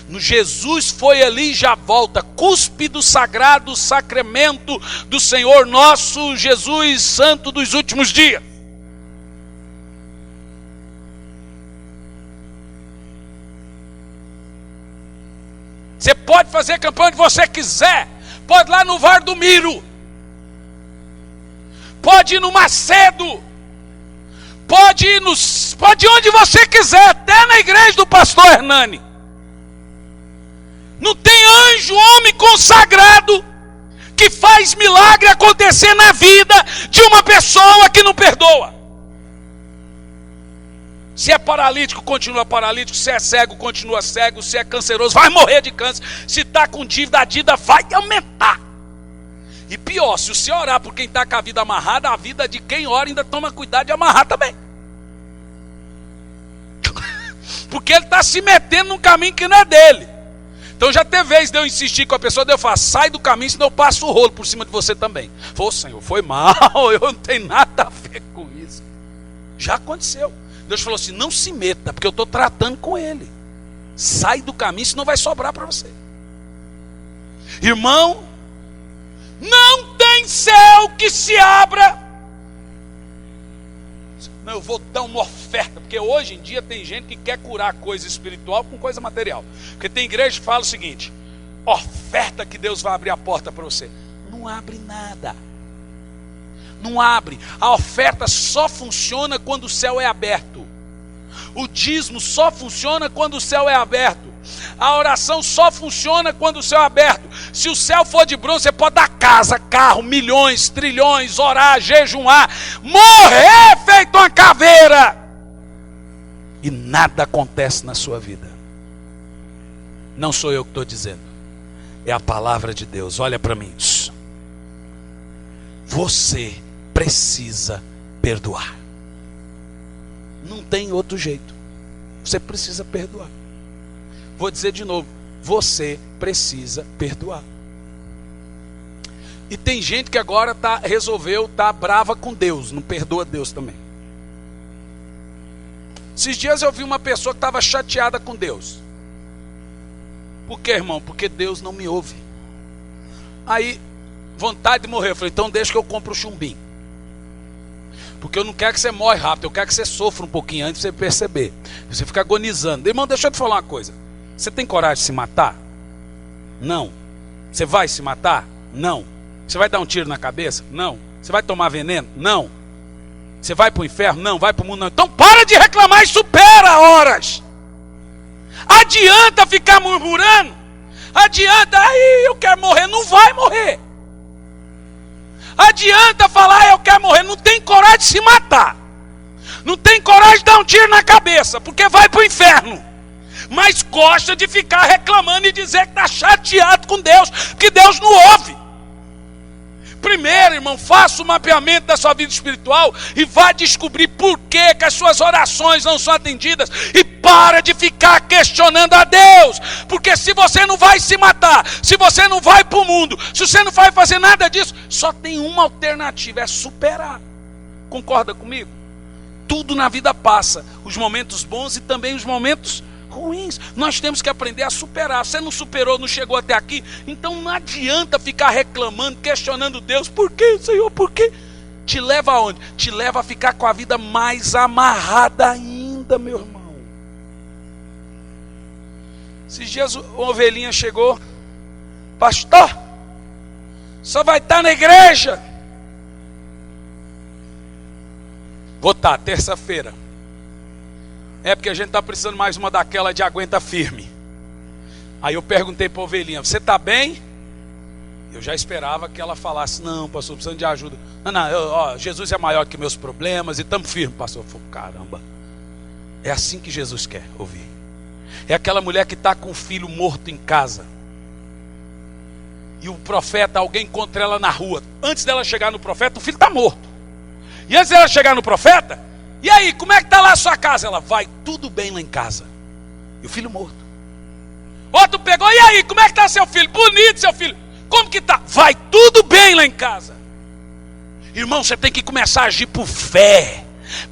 No Jesus foi ali e já volta, cuspe do sagrado sacramento do Senhor nosso Jesus Santo dos últimos dias. Você pode fazer campanha onde você quiser, pode ir lá no VAR do Miro, pode ir no Macedo, pode ir onde você quiser, até na igreja do pastor Hernani. Não tem anjo, homem consagrado, que faz milagre acontecer na vida de uma pessoa que não perdoa. Se é paralítico, continua paralítico. Se é cego, continua cego. Se é canceroso, vai morrer de câncer. Se está com dívida, a dívida vai aumentar. E pior, se você orar por quem está com a vida amarrada, a vida de quem ora ainda toma cuidado de amarrar também. Porque ele está se metendo num caminho que não é dele. Então já teve vez de eu insistir com a pessoa, eu falo, sai do caminho, senão eu passo o rolo por cima de você também. Falei, Senhor, foi mal, eu não tenho nada a ver com isso. Já aconteceu. Deus falou assim, não se meta, porque eu estou tratando com ele. Sai do caminho, senão vai sobrar para você. Irmão, não tem céu que se abra. Não, eu vou dar uma oferta, porque hoje em dia tem gente que quer curar coisa espiritual com coisa material. Porque tem igreja que fala o seguinte, oferta que Deus vai abrir a porta para você. Não abre nada. Não abre. A oferta só funciona quando o céu é aberto. O dízimo só funciona quando o céu é aberto. A oração só funciona quando o céu é aberto. Se o céu for de bronze, você pode dar casa, carro, milhões, trilhões, orar, jejuar, morrer feito uma caveira. E nada acontece na sua vida. Não sou eu que estou dizendo. É a palavra de Deus. Olha para mim. Você precisa perdoar. Não tem outro jeito. Você precisa perdoar. Vou dizer de novo. Você precisa perdoar. E tem gente que agora resolveu estar brava com Deus. Não perdoa Deus também. Esses dias eu vi uma pessoa que estava chateada com Deus. Por quê, irmão? Porque Deus não me ouve. Aí, vontade de morrer. Eu falei, então deixa que eu compro o chumbinho. Porque eu não quero que você morre rápido. Eu quero que você sofra um pouquinho antes de você perceber. Você fica agonizando. Irmão, deixa eu te falar uma coisa. Você tem coragem de se matar? Não. Você vai se matar? Não. Você vai dar um tiro na cabeça? Não. Você vai tomar veneno? Não. Você vai para o inferno? Não. Vai para o mundo? Não. Então para de reclamar e supera horas. Adianta ficar murmurando? Adianta, aí eu quero morrer. Não vai morrer. Adianta falar, eu quero morrer. Não tem coragem de se matar. Não tem coragem de dar um tiro na cabeça, porque vai para o inferno. Mas gosta de ficar reclamando e dizer que está chateado com Deus, porque Deus não ouve. Primeiro, irmão, faça o mapeamento da sua vida espiritual e vá descobrir por que as suas orações não são atendidas. E para de ficar questionando a Deus. Porque se você não vai se matar, se você não vai para o mundo, se você não vai fazer nada disso, só tem uma alternativa, é superar. Concorda comigo? Tudo na vida passa, os momentos bons e também os momentos ruins. Nós temos que aprender a superar. Você não superou, não chegou até aqui, então não adianta ficar reclamando, questionando Deus. Por que, Senhor, por quê? Te leva aonde? Te leva a ficar com a vida mais amarrada ainda, meu irmão. Esses dias uma ovelhinha chegou: pastor, só vai estar na igreja? Vou estar, terça-feira. É porque a gente está precisando mais uma daquela de aguenta firme. Aí eu perguntei para a ovelhinha: você está bem? Eu já esperava que ela falasse: não, pastor, precisando de ajuda. Não, Jesus é maior que meus problemas e estamos firmes, pastor. Eu falei: caramba, é assim que Jesus quer ouvir. É aquela mulher que está com o filho morto em casa. E o profeta, alguém encontra ela na rua. Antes dela chegar no profeta, o filho está morto. E antes dela chegar no profeta: e aí, como é que está lá a sua casa? Ela: vai tudo bem lá em casa. E o filho morto. Outro pegou: e aí, como é que está seu filho? Bonito seu filho. Como que está? Vai tudo bem lá em casa. Irmão, você tem que começar a agir por fé.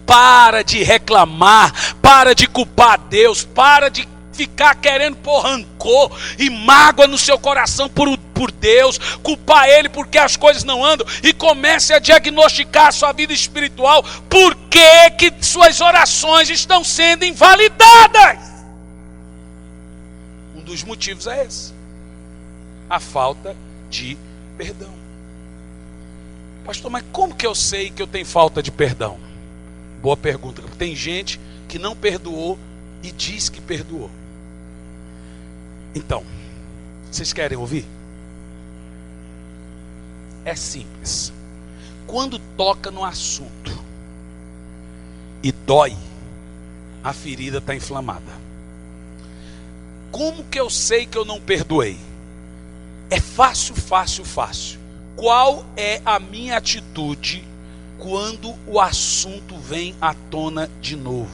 Para de reclamar, para de culpar Deus, para de ficar querendo pôr rancor e mágoa no seu coração por Deus, culpar Ele porque as coisas não andam, e comece a diagnosticar a sua vida espiritual. Por que suas orações estão sendo invalidadas? Um dos motivos é esse: a falta de perdão. Pastor, mas como que eu sei que eu tenho falta de perdão? Boa pergunta. Tem gente que não perdoou e diz que perdoou. Então, vocês querem ouvir? É simples. Quando toca no assunto e dói, a ferida está inflamada. Como que eu sei que eu não perdoei? É fácil. Qual é a minha atitude quando o assunto vem à tona de novo?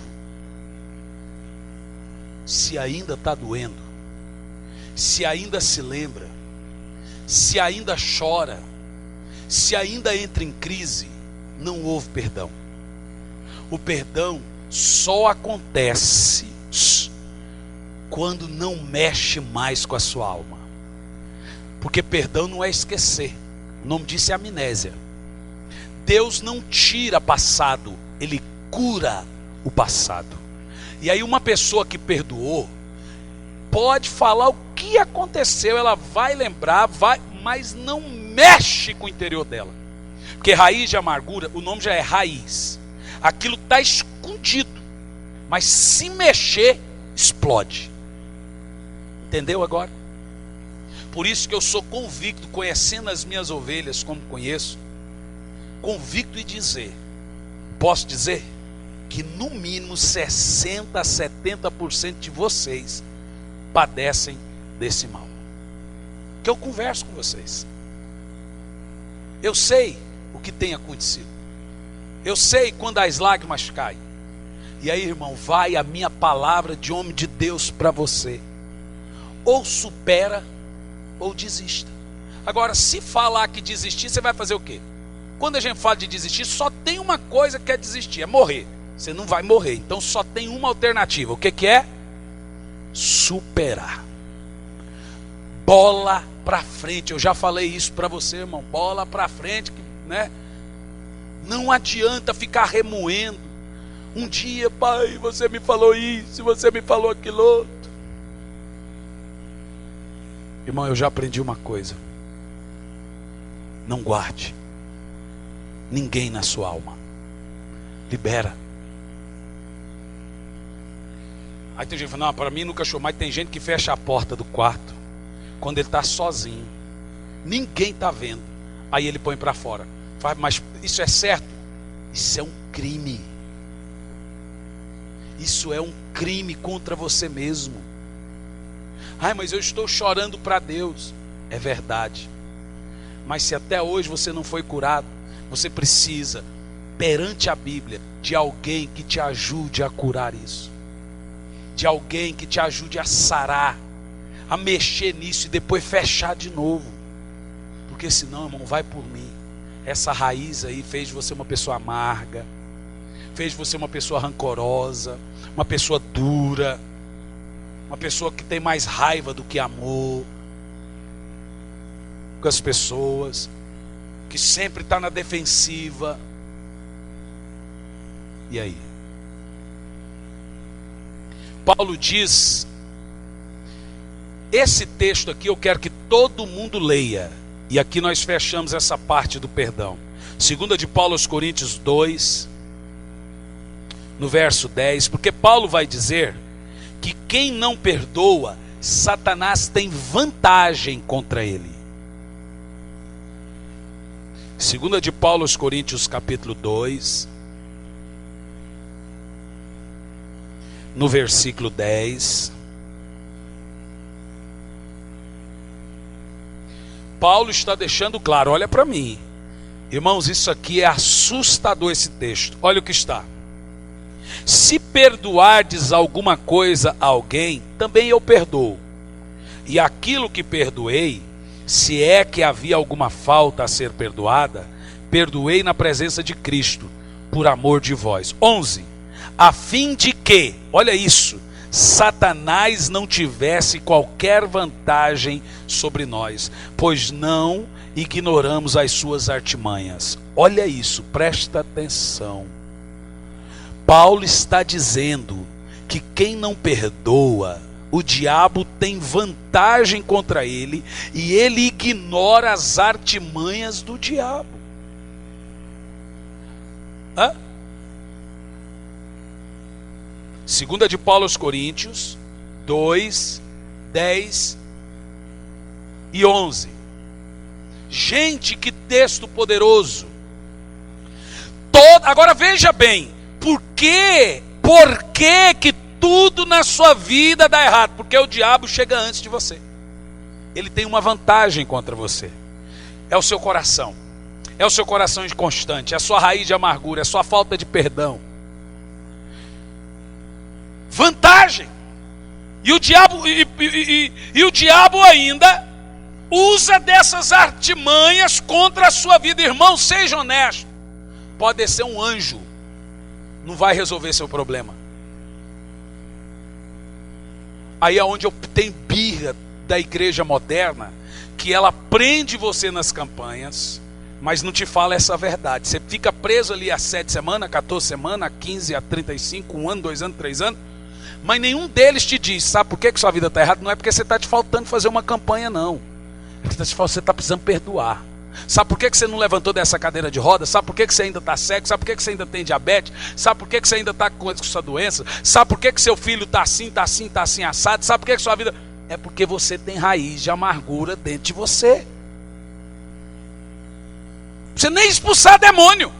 Se ainda está doendo, se ainda se lembra, se ainda chora, se ainda entra em crise, não houve perdão. O perdão só acontece quando não mexe mais com a sua alma. Porque perdão não é esquecer. O nome disso é amnésia. Deus não tira passado, Ele cura o passado. E aí uma pessoa que perdoou pode falar o que aconteceu, ela vai lembrar, mas não mexe com o interior dela. Porque raiz de amargura, o nome já é raiz. Aquilo está escondido, mas se mexer, explode. Entendeu agora? Por isso que eu sou convicto, conhecendo as minhas ovelhas como conheço, convicto em dizer, posso dizer, que no mínimo 60 a 70% de vocês padecem desse mal. Que eu converso com vocês. Eu sei o que tem acontecido. Eu sei quando as lágrimas caem. E aí, irmão, vai a minha palavra de homem de Deus para você. Ou supera, ou desista. Agora, se falar que desistir, você vai fazer o quê? Quando a gente fala de desistir, só tem uma coisa que é desistir, é morrer. Você não vai morrer, então só tem uma alternativa. O que é? Superar. Bola para frente. Eu já falei isso para você, irmão. Bola para frente, né? Não adianta ficar remoendo. Um dia, pai, você me falou isso, você me falou aquilo outro. Irmão, eu já aprendi uma coisa. Não guarde ninguém na sua alma. Libera. Aí tem gente que fala, não, para mim nunca achou, mas tem gente que fecha a porta do quarto quando ele está sozinho. Ninguém está vendo. Aí ele põe para fora. Fala, mas isso é certo? Isso é um crime. Isso é um crime contra você mesmo. Ai, mas eu estou chorando para Deus. É verdade. Mas se até hoje você não foi curado, você precisa, perante a Bíblia, de alguém que te ajude a curar isso. De alguém que te ajude a sarar, a mexer nisso e depois fechar de novo. Porque senão, irmão, vai por mim. Essa raiz aí fez de você uma pessoa amarga, fez de você uma pessoa rancorosa, uma pessoa dura, uma pessoa que tem mais raiva do que amor com as pessoas, que sempre está na defensiva. E aí? Paulo diz, esse texto aqui eu quero que todo mundo leia, e aqui nós fechamos essa parte do perdão. 2 de Paulo aos Coríntios 2, no verso 10, porque Paulo vai dizer que quem não perdoa, Satanás tem vantagem contra ele. 2 de Paulo aos Coríntios capítulo 2, no versículo 10, Paulo está deixando claro, olha para mim, irmãos, isso aqui é assustador esse texto, olha o que está. Se perdoardes alguma coisa a alguém, também eu perdoo. E aquilo que perdoei, se é que havia alguma falta a ser perdoada, perdoei na presença de Cristo, por amor de vós. 11. A fim de que, olha isso, Satanás não tivesse qualquer vantagem sobre nós, pois não ignoramos as suas artimanhas. Olha isso, presta atenção. Paulo está dizendo que quem não perdoa, o diabo tem vantagem contra ele e ele ignora as artimanhas do diabo. Hã? 2 de Paulo aos Coríntios 2, 10 e 11. Gente, que texto poderoso. Agora veja bem, por que que tudo na sua vida dá errado? Porque o diabo chega antes de você. Ele tem uma vantagem contra você. É o seu coração. É o seu coração inconstante, é a sua raiz de amargura, é a sua falta de perdão. Vantagem. E o diabo ainda usa dessas artimanhas contra a sua vida. Irmão, seja honesto. Pode ser um anjo, não vai resolver seu problema. Aí é onde eu tenho birra da igreja moderna, que ela prende você nas campanhas, mas não te fala essa verdade. Você fica preso ali há 7 semanas, 14 semanas, 15, a 35, 1 ano, 2 anos, 3 anos, mas nenhum deles te diz, sabe por que sua vida está errada? Não é porque você está te faltando fazer uma campanha, não. É que você está precisando perdoar. Sabe por que você não levantou dessa cadeira de roda? Sabe por que você ainda está cego? Sabe por que você ainda tem diabetes? Sabe por que você ainda está com essa doença? Sabe por que seu filho está assim, assado? Sabe por que sua vida... É porque você tem raiz de amargura dentro de você. Você nem expulsar demônio.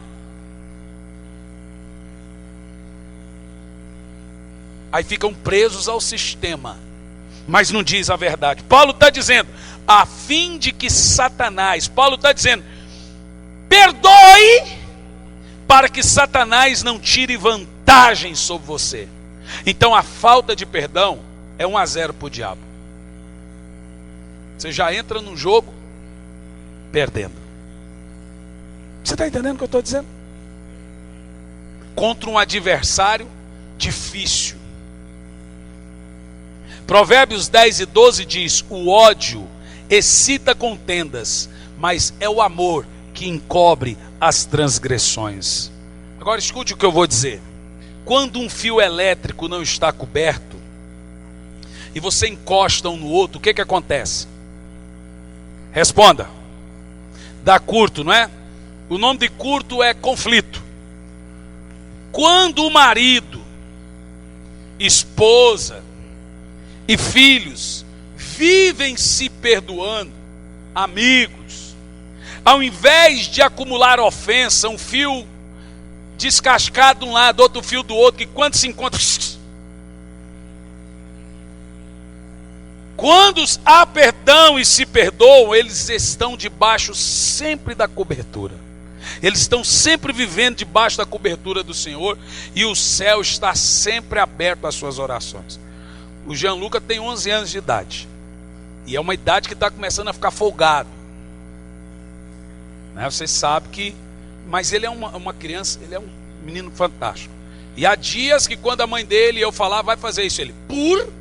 Aí ficam presos ao sistema, mas não diz a verdade. Paulo está dizendo, a fim de que Satanás, Paulo está dizendo, perdoe, para que Satanás não tire vantagem sobre você. Então a falta de perdão é 1-0 para o diabo. Você já entra no jogo perdendo. Você está entendendo o que eu estou dizendo? Contra um adversário difícil. Provérbios 10 e 12 diz, o ódio excita contendas, mas é o amor que encobre as transgressões. Agora escute o que eu vou dizer. Quando um fio elétrico não está coberto, e você encosta um no outro, o que acontece? Responda. Dá curto, não é? O nome de curto é conflito. quando o marido, esposa e filhos vivem se perdoando, amigos, ao invés de acumular ofensa, um fio descascado de um lado, outro fio do outro, que quando se encontra, quando há perdão e se perdoam, eles estão debaixo sempre da cobertura. Eles estão sempre vivendo debaixo da cobertura do Senhor, e o céu está sempre aberto às suas orações. O Gianluca tem 11 anos de idade, e é uma idade que está começando a ficar folgado, né? Vocês sabem que, mas ele é uma criança, ele é um menino fantástico. E há dias que quando a mãe dele, eu falar, vai fazer isso, ele, ele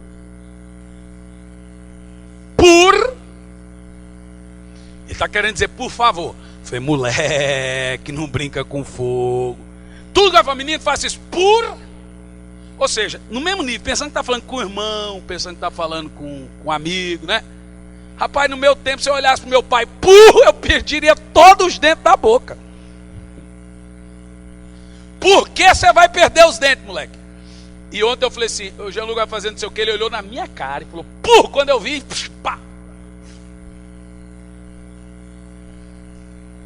está querendo dizer, por favor. Eu falei, moleque, não brinca com fogo. Tudo que eu falo, menino, faça isso, ou seja, no mesmo nível, pensando que está falando com o irmão, pensando que está falando com um amigo, né? Rapaz, no meu tempo, se eu olhasse para o meu pai, eu perderia todos os dentes da boca. Por que você vai perder os dentes, moleque? E ontem eu falei assim, o Gianluca vai fazendo não sei o que, ele olhou na minha cara e falou, quando eu vi, pá.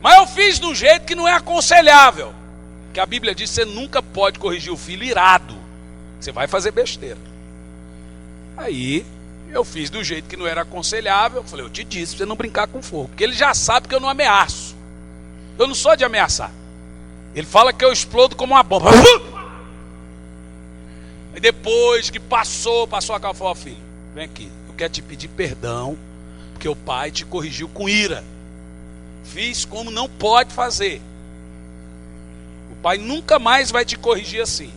Mas eu fiz de um jeito que não é aconselhável. Que a Bíblia diz que você nunca pode corrigir o filho irado. Você vai fazer besteira. Aí eu fiz do jeito que não era aconselhável. Eu falei, eu te disse, pra você não brincar com fogo. Porque ele já sabe que eu não ameaço. Eu não sou de ameaçar. Ele fala que eu explodo como uma bomba. E depois que passou a calma, falou, filho, vem aqui, eu quero te pedir perdão, porque o pai te corrigiu com ira. Fiz como não pode fazer. O pai nunca mais vai te corrigir assim.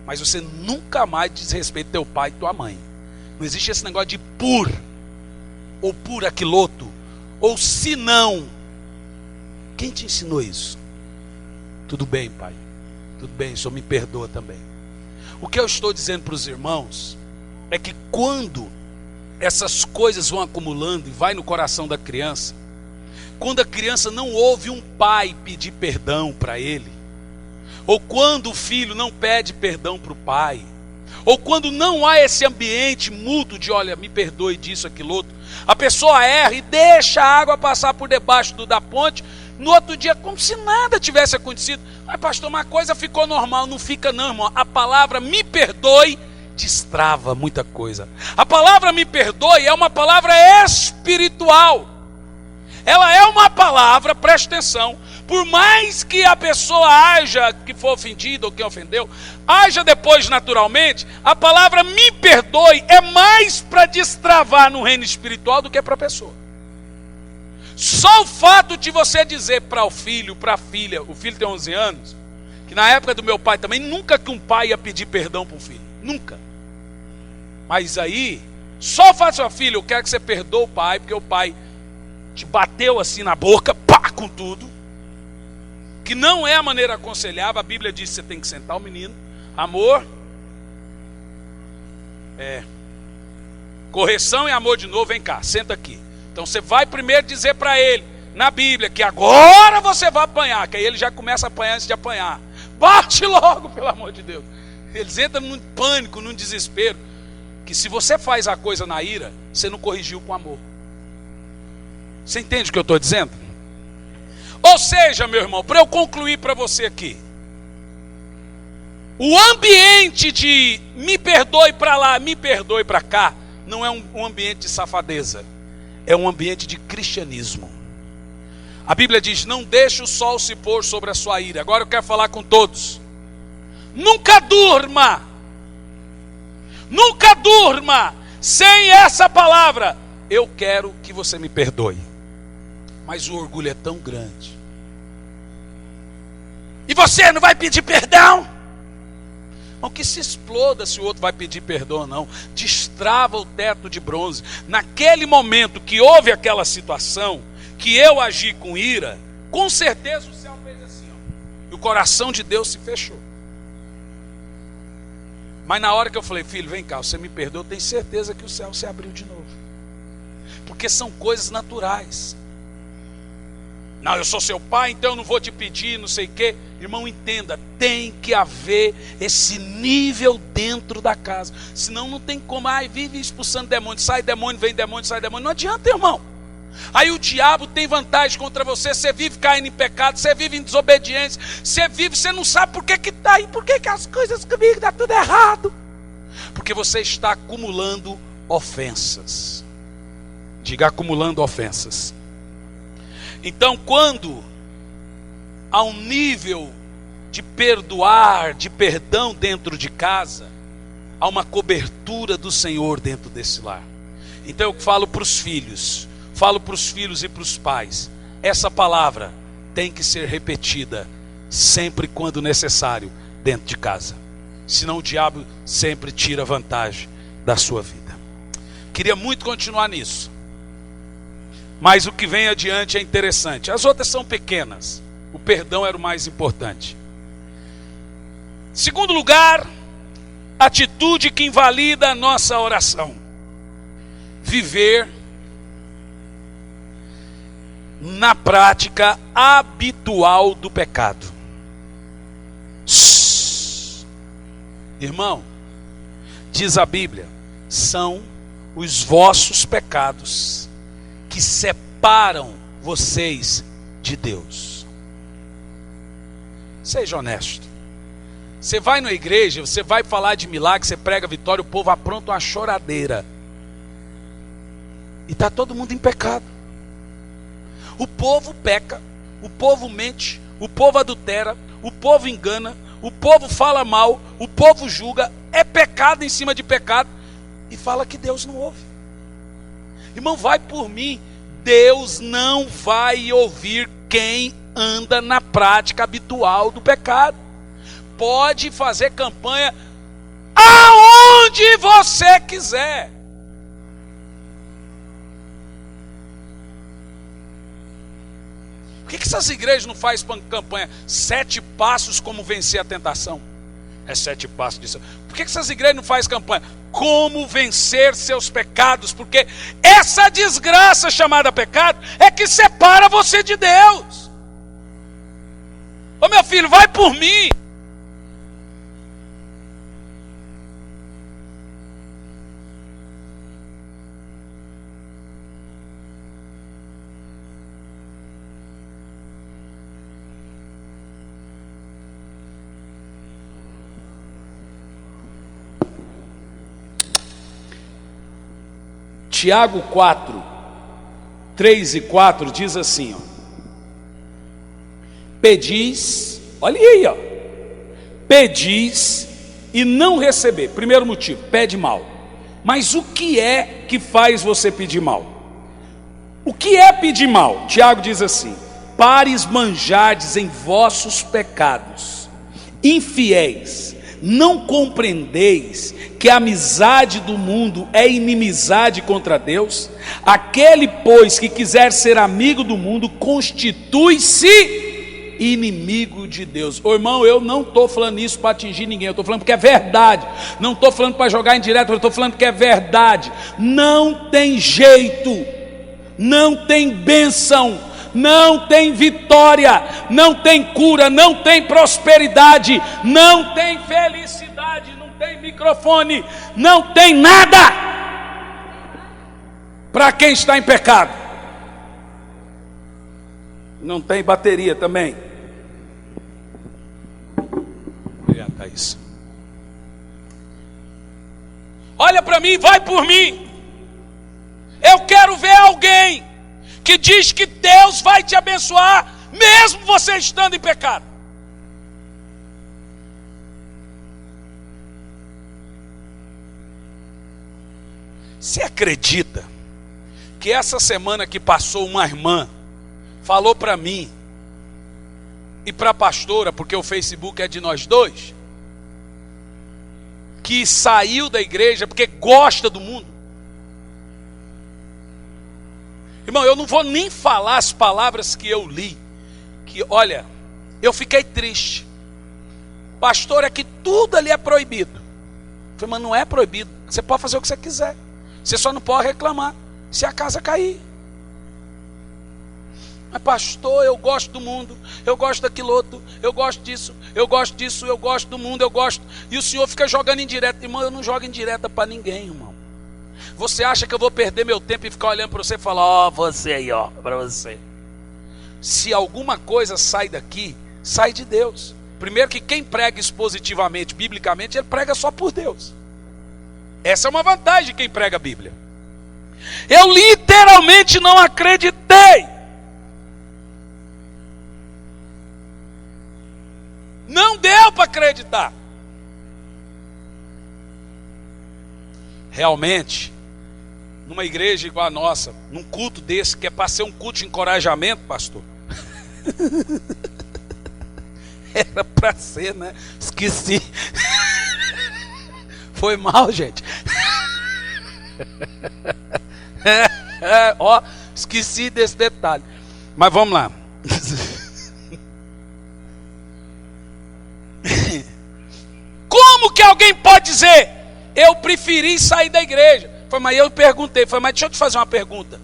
Mas você nunca mais desrespeita teu pai e tua mãe. Não existe esse negócio de ou por aquiloto, ou se não. Quem te ensinou isso? Tudo bem, pai. Tudo bem, o senhor me perdoa também. O que eu estou dizendo para os irmãos é que quando essas coisas vão acumulando e vai no coração da criança, quando a criança não ouve um pai pedir perdão para ele, ou quando o filho não pede perdão para o pai, ou quando não há esse ambiente mútuo de, olha, me perdoe disso, aquilo outro, a pessoa erra e deixa a água passar por debaixo da ponte, no outro dia como se nada tivesse acontecido. Mas pastor, uma coisa ficou normal. Não fica não, irmão. A palavra me perdoe destrava muita coisa. A palavra me perdoe é uma palavra espiritual. Ela é uma palavra, preste atenção, por mais que a pessoa haja, que for ofendida ou quem ofendeu, haja depois naturalmente, a palavra me perdoe é mais para destravar no reino espiritual do que para a pessoa. Só o fato de você dizer para o filho, para a filha, o filho tem 11 anos, que na época do meu pai também, nunca que um pai ia pedir perdão para o filho, nunca. Mas aí, só o fato de sua filha, eu quero que você perdoe o pai, porque o pai te bateu assim na boca, pá, com tudo, que não é a maneira aconselhável. A Bíblia diz que você tem que sentar o menino, amor, correção e amor de novo, vem cá, senta aqui. Então você vai primeiro dizer para ele, na Bíblia, que agora você vai apanhar, que aí ele já começa a apanhar antes de apanhar. Bate logo, pelo amor de Deus. Eles entram num pânico, num desespero, que se você faz a coisa na ira, você não corrigiu com amor. Você entende o que eu estou dizendo? Ou seja, meu irmão, para eu concluir para você aqui, o ambiente de me perdoe para lá, me perdoe para cá, não é um ambiente de safadeza, é um ambiente de cristianismo. A Bíblia diz, não deixe o sol se pôr sobre a sua ira. Agora eu quero falar com todos. Nunca durma sem essa palavra, eu quero que você me perdoe. Mas o orgulho é tão grande. E você não vai pedir perdão? Não, que se exploda se o outro vai pedir perdão ou não. Destrava o teto de bronze. Naquele momento que houve aquela situação, que eu agi com ira, com certeza o céu fez assim, ó, e o coração de Deus se fechou. Mas na hora que eu falei, filho, vem cá, você me perdoa, eu tenho certeza que o céu se abriu de novo. Porque são coisas naturais. Não, eu sou seu pai, então eu não vou te pedir, não sei o quê. Irmão, entenda, tem que haver esse nível dentro da casa. Senão não tem como, vive expulsando demônio, sai demônio, vem demônio, sai demônio. Não adianta, irmão. Aí o diabo tem vantagem contra você, você vive caindo em pecado, você vive em desobediência, você não sabe por que está aí, por que as coisas comigo dão tudo errado. Porque você está acumulando ofensas. Diga, acumulando ofensas. Então, quando há um nível de perdoar, de perdão dentro de casa, há uma cobertura do Senhor dentro desse lar. Então eu falo para os filhos e para os pais, essa palavra tem que ser repetida sempre quando necessário dentro de casa. Senão o diabo sempre tira vantagem da sua vida. Queria muito continuar nisso, mas o que vem adiante é interessante. As outras são pequenas, o perdão era o mais importante. Segundo lugar, atitude que invalida a nossa oração: viver na prática habitual do pecado. Irmão, diz a Bíblia, são os vossos pecados que separam vocês de Deus. Seja honesto. Você vai na igreja, você vai falar de milagre, você prega vitória, o povo apronta uma choradeira. E está todo mundo em pecado. O povo peca, o povo mente, o povo adultera, o povo engana, o povo fala mal, o povo julga, é pecado em cima de pecado, e fala que Deus não ouve. Irmão, vai por mim, Deus não vai ouvir quem anda na prática habitual do pecado. Pode fazer campanha aonde você quiser. Por que essas igrejas não fazem campanha 7 passos como vencer a tentação? É 7 passos disso. Por que essas igrejas não fazem campanha como vencer seus pecados? Porque essa desgraça chamada pecado é que separa você de Deus. Ô meu filho, vai por mim. Tiago 4, 3 e 4 diz assim, pedis, olha aí, pedis e não receber. Primeiro motivo, pede mal. Mas o que é que faz você pedir mal? O que é pedir mal? Tiago diz assim, para esbanjardes em vossos pecados, infiéis, não compreendeis que a amizade do mundo é inimizade contra Deus? Aquele, pois, que quiser ser amigo do mundo, constitui-se inimigo de Deus. Ô irmão, eu não estou falando isso para atingir ninguém, eu estou falando porque é verdade. Não estou falando para jogar em direto, eu estou falando porque é verdade. Não tem jeito, não tem bênção, não tem vitória, não tem cura, não tem prosperidade, não tem felicidade, não tem microfone, não tem nada para quem está em pecado. Não tem bateria também. Obrigado, Thaís. Olha para mim, vai por mim. Eu quero ver alguém que diz que Deus vai te abençoar, mesmo você estando em pecado. Você acredita que essa semana que passou uma irmã falou para mim e para a pastora, porque o Facebook é de nós dois, que saiu da igreja porque gosta do mundo? Irmão, eu não vou nem falar as palavras que eu li, que olha, eu fiquei triste. Pastor, é que tudo ali é proibido. Eu falei, mas não é proibido, você pode fazer o que você quiser, você só não pode reclamar se a casa cair. Mas pastor, eu gosto do mundo, eu gosto daquilo outro, eu gosto disso, eu gosto disso, eu gosto do mundo, eu gosto. E o senhor fica jogando indireta. Irmão, eu não jogo indireta para ninguém, irmão. Você acha que eu vou perder meu tempo e ficar olhando para você e falar, ó, você aí, ó, para você. Se alguma coisa sai daqui, sai de Deus. Primeiro que quem prega expositivamente, biblicamente, ele prega só por Deus. Essa é uma vantagem de quem prega a Bíblia. Eu literalmente não acreditei. Não deu para acreditar. Realmente, numa igreja igual a nossa, num culto desse, que é para ser um culto de encorajamento, pastor. Era para ser, né? Esqueci. Foi mal, gente. Ó, esqueci desse detalhe. Mas vamos lá. Como que alguém pode dizer, eu preferi sair da igreja? Mas eu perguntei, mas deixa eu te fazer uma pergunta.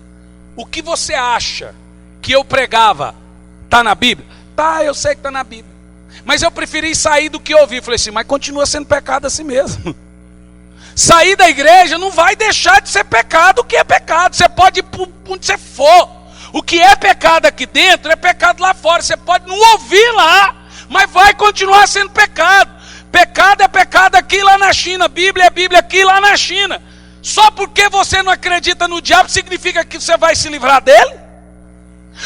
O que você acha que eu pregava está na Bíblia? Tá, eu sei que está na Bíblia. Mas eu preferi sair do que ouvir. Falei assim, mas continua sendo pecado assim mesmo. Sair da igreja não vai deixar de ser pecado. O que é pecado? Você pode ir para onde você for. O que é pecado aqui dentro é pecado lá fora. Você pode não ouvir lá, mas vai continuar sendo pecado. Pecado é pecado aqui lá na China. Bíblia é Bíblia aqui lá na China. Só porque você não acredita no diabo significa que você vai se livrar dele?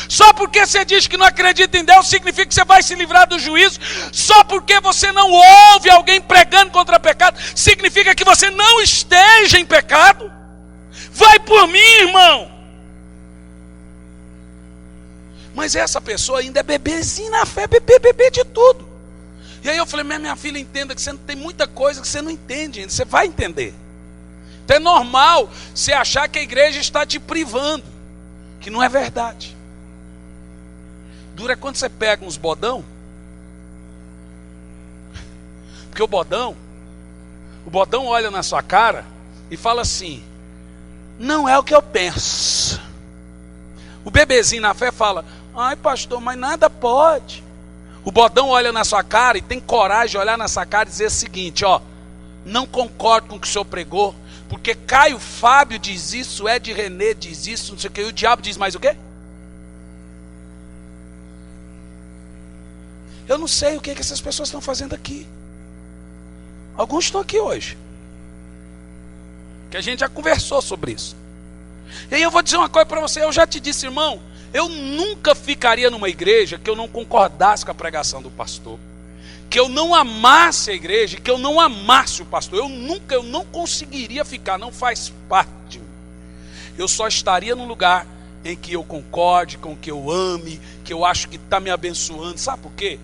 Só porque você diz que não acredita em Deus significa que você vai se livrar do juízo? Só porque você não ouve alguém pregando contra pecado significa que você não esteja em pecado? Vai por mim, irmão. Mas essa pessoa ainda é bebezinho na fé, bebê de tudo. E aí eu falei, minha filha, entenda que você não tem muita coisa que você não entende ainda, você vai entender. Então é normal você achar que a igreja está te privando, que não é verdade. Dura quando você pega uns bodão, porque o bodão olha na sua cara e fala assim, não é o que eu penso. O bebezinho na fé fala, ai pastor, mas nada pode. O bodão olha na sua cara e tem coragem de olhar na sua cara e dizer o seguinte, ó, não concordo com o que o senhor pregou, porque Caio Fábio diz isso, Ed René diz isso, não sei o que, e o diabo diz mais o quê? Eu não sei o que essas pessoas estão fazendo aqui. Alguns estão aqui hoje, que a gente já conversou sobre isso. E aí eu vou dizer uma coisa para você, eu já te disse, irmão, eu nunca ficaria numa igreja que eu não concordasse com a pregação do pastor, que eu não amasse a igreja, que eu não amasse o pastor. Eu não conseguiria ficar, não faz parte de mim. Eu só estaria num lugar em que eu concorde, com que eu ame, que eu acho que está me abençoando. Sabe por quê?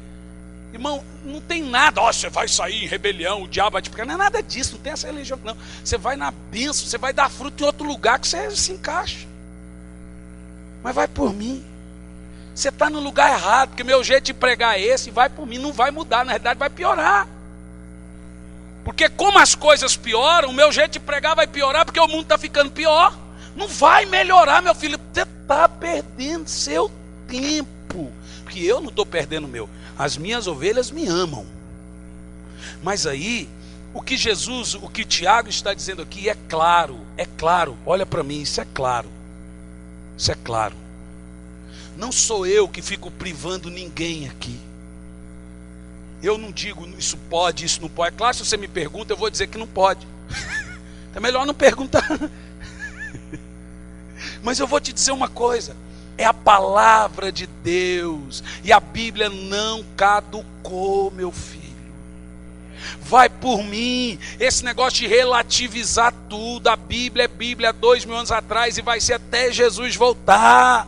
Irmão, não tem nada, ó, você vai sair em rebelião, o diabo vai te pegar. Não é nada disso, não tem essa religião não. Você vai na bênção, você vai dar fruto em outro lugar que você se encaixa. Mas vai por mim. Você está no lugar errado, porque meu jeito de pregar é esse, vai por mim, não vai mudar, na verdade vai piorar. Porque como as coisas pioram, o meu jeito de pregar vai piorar, porque o mundo está ficando pior. Não vai melhorar, meu filho, você está perdendo seu tempo. Porque eu não estou perdendo o meu. As minhas ovelhas me amam. Mas aí, o que Tiago está dizendo aqui é claro, olha para mim, isso é claro. Isso é claro. Não sou eu que fico privando ninguém aqui. Eu não digo isso pode, isso não pode. É claro, se você me pergunta, eu vou dizer que não pode. É melhor não perguntar. Mas eu vou te dizer uma coisa. É a palavra de Deus. E a Bíblia não caducou, meu filho. Vai por mim. Esse negócio de relativizar tudo. A Bíblia é Bíblia há 2000 anos atrás e vai ser até Jesus voltar.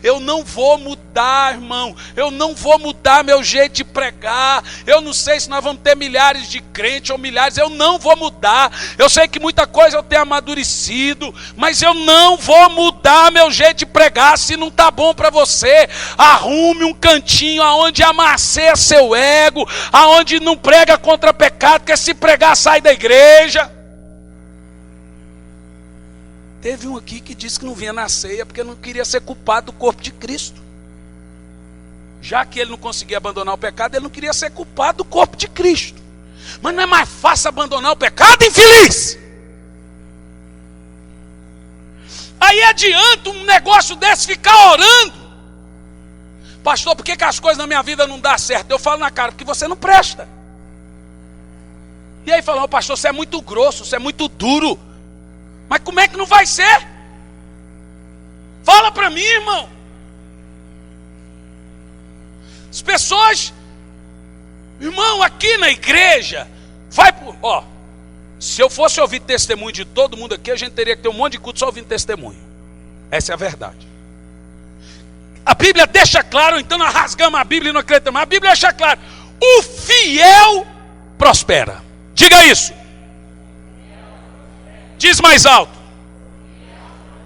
Eu não vou mudar, irmão. Eu não vou mudar meu jeito de pregar. Eu não sei se nós vamos ter milhares de crentes ou milhares. Eu não vou mudar. Eu sei que muita coisa eu tenho amadurecido, mas eu não vou mudar meu jeito de pregar. Se não está bom para você, arrume um cantinho aonde amasseia seu ego, aonde não prega contra pecado, porque se pregar sai da igreja. Teve um aqui que disse que não vinha na ceia porque não queria ser culpado do corpo de Cristo. Já que ele não conseguia abandonar o pecado, ele não queria ser culpado do corpo de Cristo. Mas não é mais fácil abandonar o pecado, infeliz? Aí adianta um negócio desse ficar orando. Pastor, por que as coisas na minha vida não dão certo? Eu falo na cara, porque você não presta. E aí falou, pastor, você é muito grosso, você é muito duro. Mas como é que não vai ser? Fala para mim, irmão. As pessoas, irmão, aqui na igreja, vai por, se eu fosse ouvir testemunho de todo mundo aqui, a gente teria que ter um monte de culto só ouvindo testemunho. Essa é a verdade. A Bíblia deixa claro, então nós rasgamos a Bíblia e não acreditamos. A Bíblia deixa claro, o fiel prospera. Diga isso. Diz mais alto.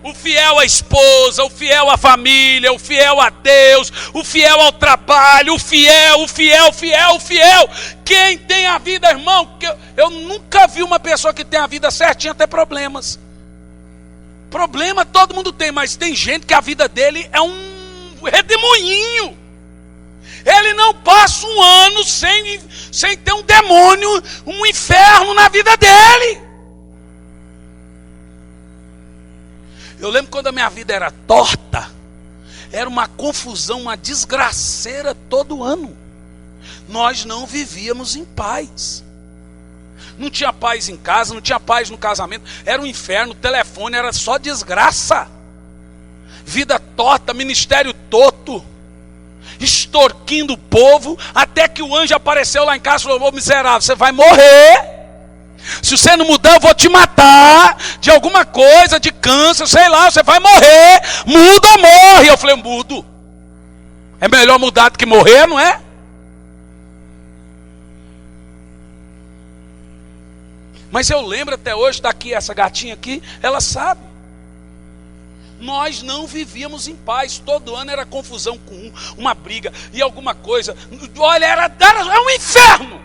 O fiel à esposa, o fiel à família, o fiel a Deus, o fiel ao trabalho, o fiel. Quem tem a vida, irmão, eu nunca vi uma pessoa que tem a vida certinha ter problemas. Problema todo mundo tem, mas tem gente que a vida dele é um redemoinho. Ele não passa um ano sem ter um demônio, um inferno na vida dele. Eu lembro quando a minha vida era torta, era uma confusão, uma desgraceira todo ano. Nós não vivíamos em paz. Não tinha paz em casa, não tinha paz no casamento. Era um inferno, o telefone era só desgraça. Vida torta, ministério torto, extorquindo o povo, até que o anjo apareceu lá em casa e falou, ô miserável, você vai morrer. Se você não mudar, eu vou te matar de alguma coisa, de câncer, sei lá, você vai morrer. Muda ou morre? Eu falei, mudo. É melhor mudar do que morrer, não é? Mas eu lembro até hoje, daqui essa gatinha aqui, ela sabe. Nós não vivíamos em paz, todo ano era confusão com uma briga e alguma coisa. Olha, era um inferno.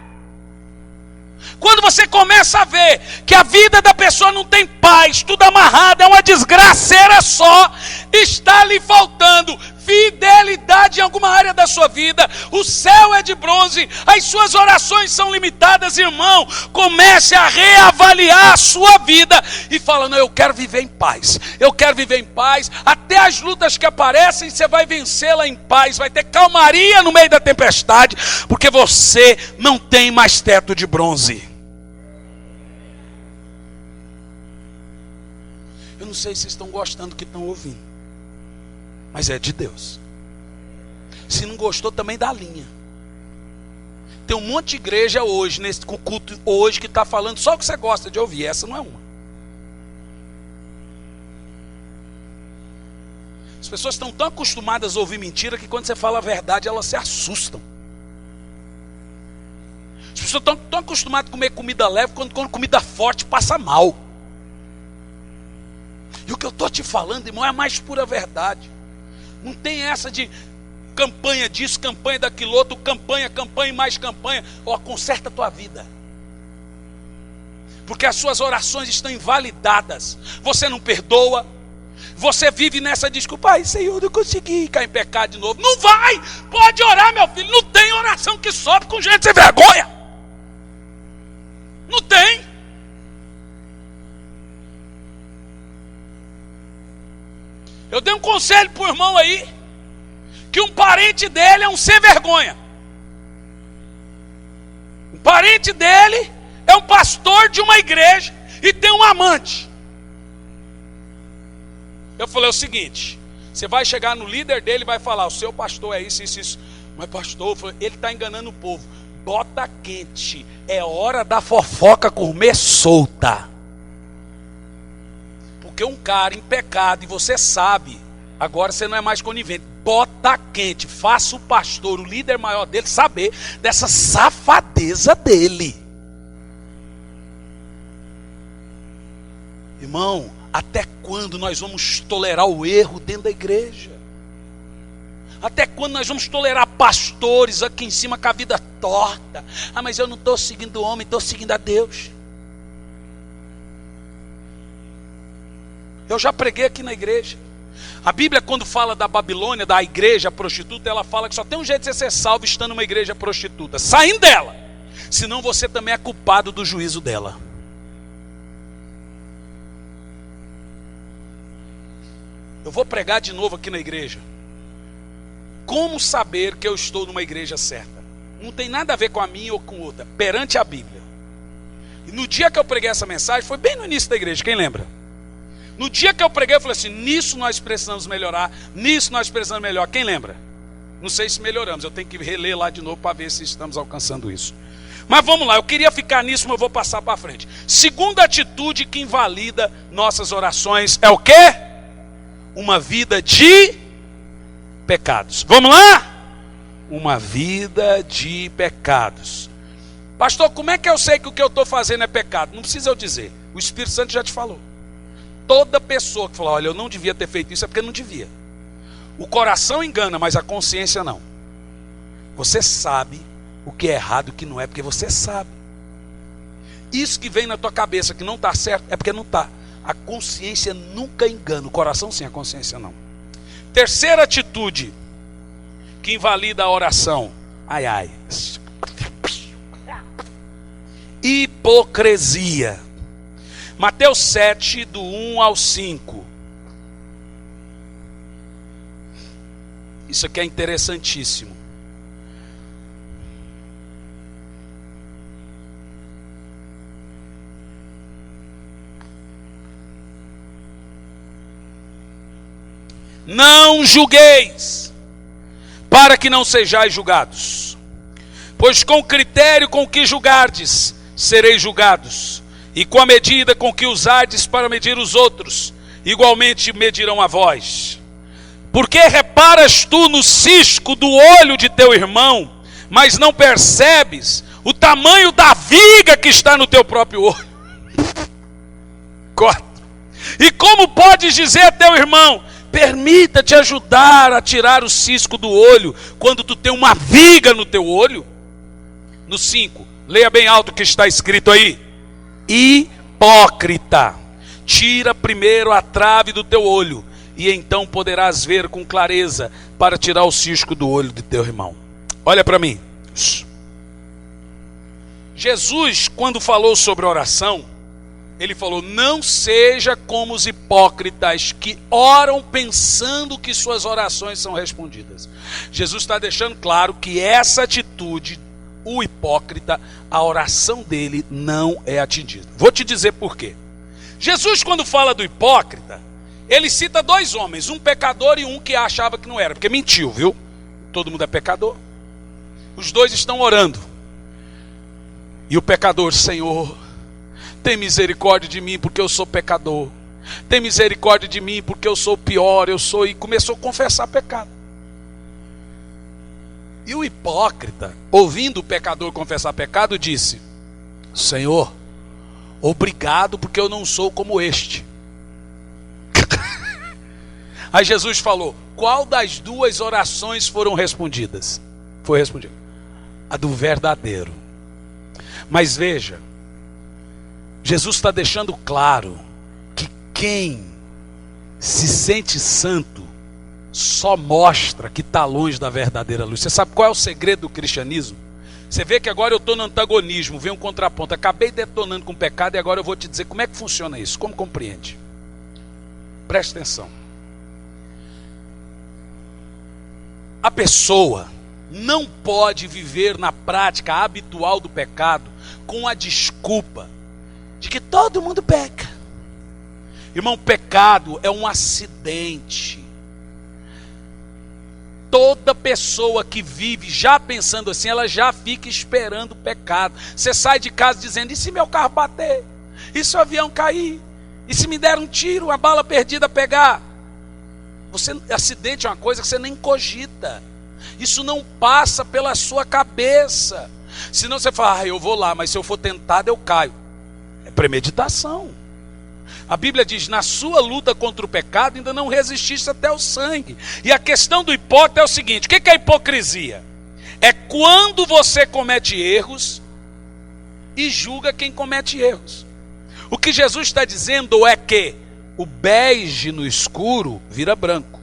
Quando você começa a ver que a vida da pessoa não tem paz, tudo amarrado, é uma desgraceira só, está lhe faltando fidelidade em alguma área da sua vida. O céu é de bronze, as suas orações são limitadas, irmão. Comece a reavaliar a sua vida e fala, não, eu quero viver em paz. Eu quero viver em paz. Até as lutas que aparecem, você vai vencê-la em paz. Vai ter calmaria no meio da tempestade, porque você não tem mais teto de bronze. Eu não sei se vocês estão gostando do que estão ouvindo, mas é de Deus. Se não gostou, também dá linha. Tem um monte de igreja hoje, nesse culto hoje, que está falando só o que você gosta de ouvir. Essa não é uma. As pessoas estão tão acostumadas a ouvir mentira que quando você fala a verdade, elas se assustam. As pessoas estão tão acostumadas a comer comida leve, quando comida forte passa mal. E o que eu estou te falando, irmão, é a mais pura verdade. Não tem essa de campanha disso, campanha daquilo outro, campanha e mais campanha. Conserta a tua vida. Porque as suas orações estão invalidadas. Você não perdoa. Você vive nessa desculpa. Ai, Senhor, eu consegui cair em pecado de novo. Não vai! Pode orar, meu filho. Não tem oração que sobe com gente sem vergonha. Não tem. Eu dei um conselho para o irmão aí, que um parente dele é um sem vergonha. Um parente dele é um pastor de uma igreja e tem um amante. Eu falei o seguinte, você vai chegar no líder dele e vai falar, o seu pastor é isso, isso, isso. Mas pastor, ele está enganando o povo. Bota quente, é hora da fofoca comer solta. Porque um cara em pecado, e você sabe, agora você não é mais conivente, bota quente, faça o pastor, o líder maior dele, saber dessa safadeza dele. Irmão, até quando nós vamos tolerar o erro dentro da igreja? Até quando nós vamos tolerar pastores aqui em cima com a vida torta? Ah, mas eu não estou seguindo o homem, estou seguindo a Deus. Eu já preguei aqui na igreja. A Bíblia, quando fala da Babilônia, da igreja prostituta, ela fala que só tem um jeito de você ser salvo estando numa igreja prostituta, saindo dela. Senão você também é culpado do juízo dela. Eu vou pregar de novo aqui na igreja. Como saber que eu estou numa igreja certa? Não tem nada a ver com a minha ou com outra, perante a Bíblia. E no dia que eu preguei essa mensagem, foi bem no início da igreja, quem lembra? No dia que eu preguei, eu falei assim, nisso nós precisamos melhorar, nisso nós precisamos melhorar. Quem lembra? Não sei se melhoramos, eu tenho que reler lá de novo para ver se estamos alcançando isso. Mas vamos lá, eu queria ficar nisso, mas eu vou passar para frente. Segunda atitude que invalida nossas orações é o quê? Uma vida de pecados. Vamos lá? Uma vida de pecados. Pastor, como é que eu sei que o que eu estou fazendo é pecado? Não precisa eu dizer, o Espírito Santo já te falou. Toda pessoa que fala, olha, eu não devia ter feito isso, é porque não devia. O coração engana, mas a consciência não. Você sabe o que é errado e o que não é, porque você sabe. Isso que vem na tua cabeça que não está certo, é porque não está. A consciência nunca engana, o coração sim, a consciência não. Terceira atitude que invalida a oração. Hipocrisia. Mateus 7, do 1 ao 5. Isso aqui é interessantíssimo. Não julgueis, para que não sejais julgados. Pois com o critério com que julgardes, sereis julgados. E com a medida com que usardes para medir os outros, igualmente medirão a vós. Porque reparas tu no cisco do olho de teu irmão, mas não percebes o tamanho da viga que está no teu próprio olho? 4. E como podes dizer a teu irmão, permita-te ajudar a tirar o cisco do olho, quando tu tem uma viga no teu olho? No 5, leia bem alto o que está escrito aí. Hipócrita, tira primeiro a trave do teu olho, e então poderás ver com clareza para tirar o cisco do olho de teu irmão. Olha para mim. Jesus, quando falou sobre oração, ele falou, não seja como os hipócritas que oram pensando que suas orações são respondidas. Jesus está deixando claro que essa atitude, o hipócrita, a oração dele não é atendida. Vou te dizer por quê. Jesus, quando fala do hipócrita, ele cita dois homens, um pecador e um que achava que não era, porque mentiu, viu? Todo mundo é pecador. Os dois estão orando. E o pecador, Senhor, tem misericórdia de mim porque eu sou pecador. Tem misericórdia de mim porque eu sou pior, e começou a confessar pecado. E o hipócrita, ouvindo o pecador confessar pecado, disse, Senhor, obrigado porque eu não sou como este. Aí Jesus falou, qual das duas orações foram respondidas? Foi respondida a do verdadeiro. Mas veja, Jesus está deixando claro que quem se sente santo só mostra que está longe da verdadeira luz. Você sabe qual é o segredo do cristianismo? Você vê que agora eu estou no antagonismo, vem um contraponto. Acabei detonando com o pecado e agora eu vou te dizer como é que funciona isso. Como compreende? Preste atenção. A pessoa não pode viver na prática habitual do pecado com a desculpa de que todo mundo peca. Irmão, pecado é um acidente. Toda pessoa que vive já pensando assim, ela já fica esperando o pecado. Você sai de casa dizendo, e se meu carro bater? E se o avião cair? E se me der um tiro, uma bala perdida pegar? Acidente é uma coisa que você nem cogita. Isso não passa pela sua cabeça. Senão você fala, eu vou lá, mas se eu for tentado eu caio. É premeditação. A Bíblia diz, na sua luta contra o pecado ainda não resististe até o sangue. E a questão do hipócrita é o seguinte, o que é a hipocrisia? É quando você comete erros e julga quem comete erros. O que Jesus está dizendo é que o bege no escuro vira branco.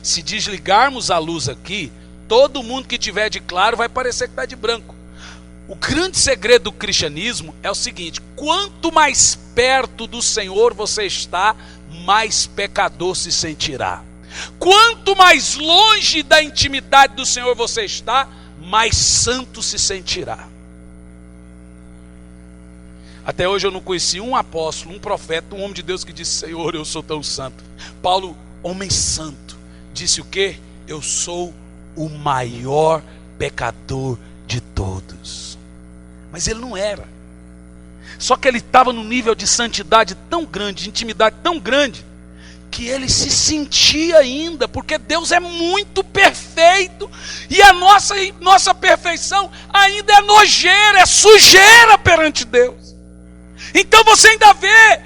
Se desligarmos a luz aqui, todo mundo que tiver de claro vai parecer que está de branco. O grande segredo do cristianismo é o seguinte: quanto mais perto do Senhor você está, mais pecador se sentirá. Quanto mais longe da intimidade do Senhor você está, mais santo se sentirá. Até hoje eu não conheci um apóstolo, um profeta, um homem de Deus que disse: Senhor, eu sou tão santo. Paulo, homem santo, disse o quê? Eu sou o maior pecador de todos. Mas ele não era. Só que ele estava num nível de santidade tão grande, de intimidade tão grande, que ele se sentia ainda, porque Deus é muito perfeito, e a nossa perfeição ainda é nojeira, é sujeira perante Deus. Então você ainda vê,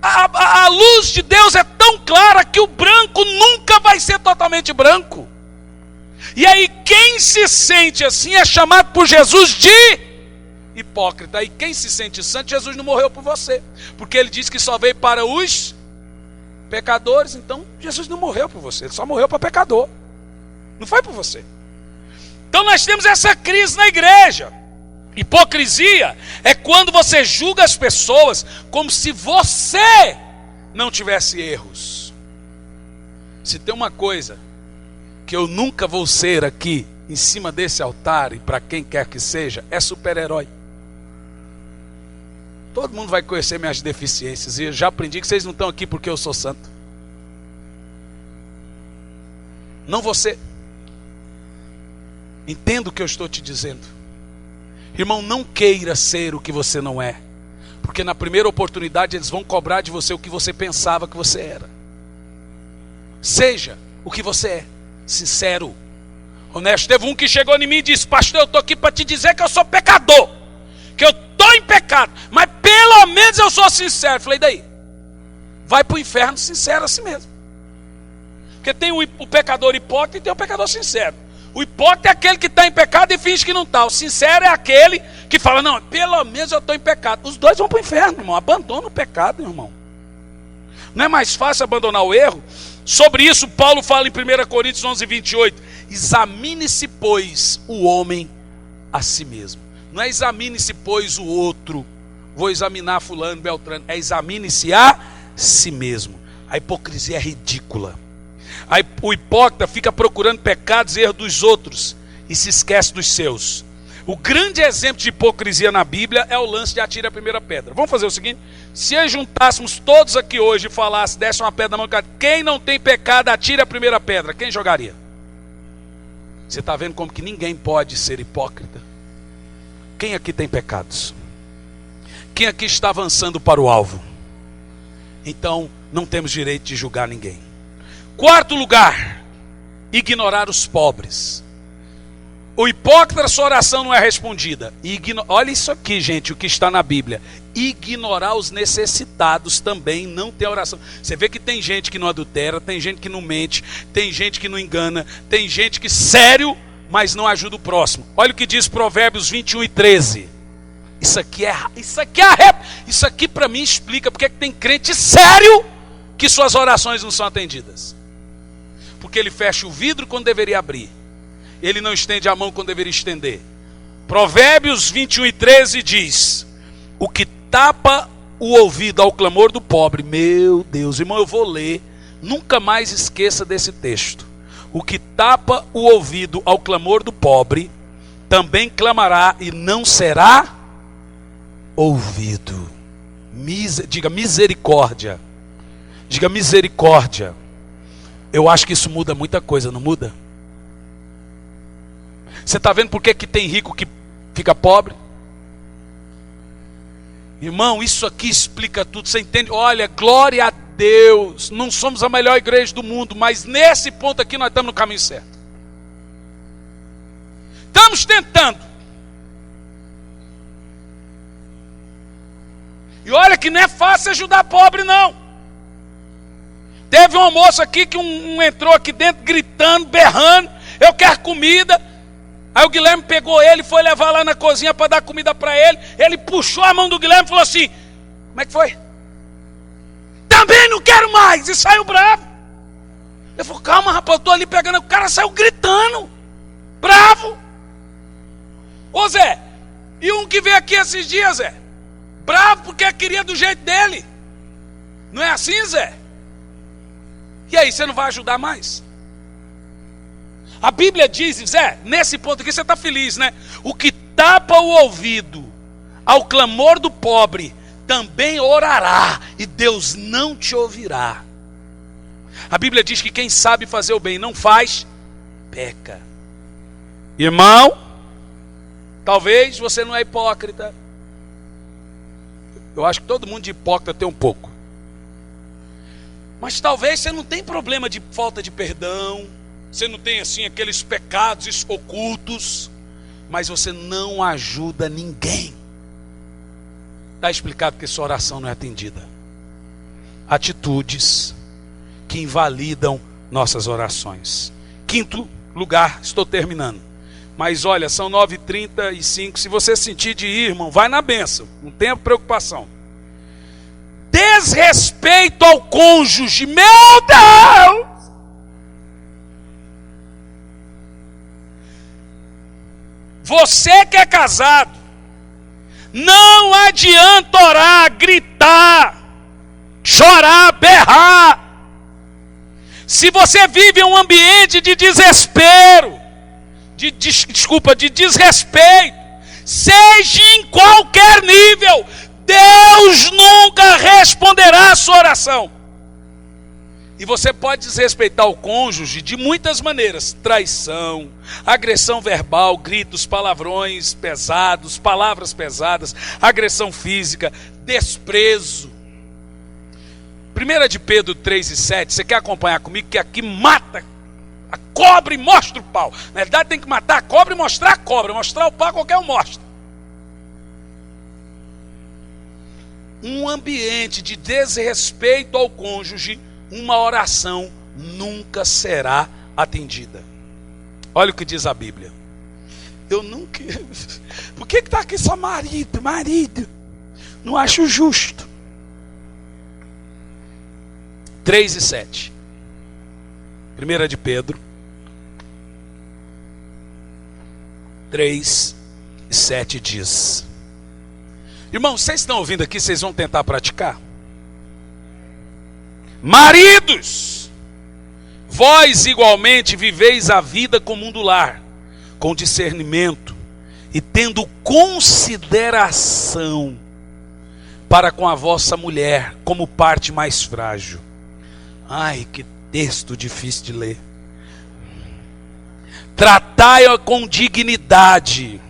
a luz de Deus é tão clara que o branco nunca vai ser totalmente branco. E aí quem se sente assim é chamado por Jesus de hipócrita. E quem se sente santo, Jesus não morreu por você, porque ele disse que só veio para os pecadores. Então Jesus não morreu por você, ele só morreu para pecador, não foi por você. Então nós temos essa crise na igreja. Hipocrisia é quando você julga as pessoas como se você não tivesse erros. Se tem uma coisa que eu nunca vou ser aqui em cima desse altar, e para quem quer que seja, é super-herói. Todo mundo vai conhecer minhas deficiências, e eu já aprendi que vocês não estão aqui porque eu sou santo. Não você. Entenda o que eu estou te dizendo. Irmão, não queira ser o que você não é, porque na primeira oportunidade eles vão cobrar de você o que você pensava que você era. Seja o que você é, sincero, honesto. Teve um que chegou em mim e disse: pastor, eu estou aqui para te dizer que eu sou pecador, que eu estou em pecado, mas pelo menos eu sou sincero. Falei: daí? Vai para o inferno sincero assim mesmo. Porque tem o pecador hipócrita e tem o pecador sincero. O hipócrita é aquele que está em pecado e finge que não está. O sincero é aquele que fala: não, pelo menos eu estou em pecado. Os dois vão para o inferno, irmão. Abandona o pecado, irmão. Não é mais fácil abandonar o erro? Sobre isso Paulo fala em 1 Coríntios 11, 28. Examine-se, pois, o homem a si mesmo. Não é examine-se, pois, o outro. Vou examinar fulano, beltrano. É examine-se a si mesmo. A hipocrisia é ridícula. O hipócrita fica procurando pecados e erros dos outros e se esquece dos seus. O grande exemplo de hipocrisia na Bíblia é o lance de atire a primeira pedra. Vamos fazer o seguinte: se juntássemos todos aqui hoje e falasse, desse uma pedra na mão de cada, quem não tem pecado, atire a primeira pedra. Quem jogaria? Você está vendo como que ninguém pode ser hipócrita? Quem aqui tem pecados? Quem aqui está avançando para o alvo? Então não temos direito de julgar ninguém. Quarto lugar, ignorar os pobres. O hipócrita, sua oração não é respondida. Olha isso aqui, gente, o que está na Bíblia. Ignorar os necessitados também não tem oração. Você vê que tem gente que não adultera, tem gente que não mente, tem gente que não engana, tem gente que sério, mas não ajuda o próximo. Olha o que diz Provérbios 21 e 13. Isso aqui para mim explica porque tem crente sério que suas orações não são atendidas. Porque ele fecha o vidro quando deveria abrir, ele não estende a mão quando deveria estender. Provérbios 21 e 13 diz: o que tapa o ouvido ao clamor do pobre. Meu Deus, irmão, eu vou ler, nunca mais esqueça desse texto. O que tapa o ouvido ao clamor do pobre, também clamará e não será ouvido. Diga misericórdia. Diga misericórdia. Eu acho que isso muda muita coisa, não muda? Você está vendo por que tem rico que fica pobre? Irmão, isso aqui explica tudo, você entende? Olha, glória a Deus, não somos a melhor igreja do mundo, mas nesse ponto aqui nós estamos no caminho certo. Estamos tentando. E olha que não é fácil ajudar pobre, não. Teve uma moça aqui que entrou aqui dentro gritando, berrando: eu quero comida. Aí o Guilherme pegou ele e foi levar lá na cozinha para dar comida para ele. Ele puxou a mão do Guilherme e falou assim: como é que foi? Dá também não quero mais, e saiu bravo. Eu falei, calma rapaz, eu estou ali pegando, o cara saiu gritando, bravo. Ô Zé, e um que veio aqui esses dias, Zé, bravo porque queria do jeito dele. Não é assim, Zé? E aí, você não vai ajudar mais? A Bíblia diz, Zé, nesse ponto aqui você está feliz, né? O que tapa o ouvido ao clamor do pobre, também orará, e Deus não te ouvirá. A Bíblia diz que quem sabe fazer o bem não faz, peca. Irmão, talvez você não é hipócrita. Eu acho que todo mundo de hipócrita tem um pouco. Mas talvez você não tenha problema de falta de perdão, você não tem assim aqueles pecados ocultos, mas você não ajuda ninguém. Está explicado que sua oração não é atendida. Atitudes que invalidam nossas orações. Quinto lugar, estou terminando. Mas olha, são 9h35, se você sentir de ir, irmão, vai na bênção, não tenha preocupação. Desrespeito ao cônjuge, meu Deus! Você que é casado, não adianta orar, gritar, chorar, berrar. Se você vive em um ambiente de desespero, de desrespeito, seja em qualquer nível, Deus nunca responderá a sua oração. E você pode desrespeitar o cônjuge de muitas maneiras: traição, agressão verbal, gritos, palavrões pesados, palavras pesadas, agressão física, desprezo. 1 de Pedro 3:7, você quer acompanhar comigo? Que aqui mata a cobra e mostra o pau. Na verdade tem que matar a cobra e mostrar a cobra. Mostrar o pau qualquer um mostra. Um ambiente de desrespeito ao cônjuge, uma oração nunca será atendida. Olha o que diz a Bíblia. Eu nunca... Por que está aqui só marido? Não acho justo. 3:7. 1 de Pedro 3:7 diz: irmãos, vocês estão ouvindo aqui? Vocês vão tentar praticar? Maridos, vós igualmente viveis a vida comum do lar, com discernimento e tendo consideração para com a vossa mulher como parte mais frágil. Ai, que texto difícil de ler. Tratai-a com dignidade,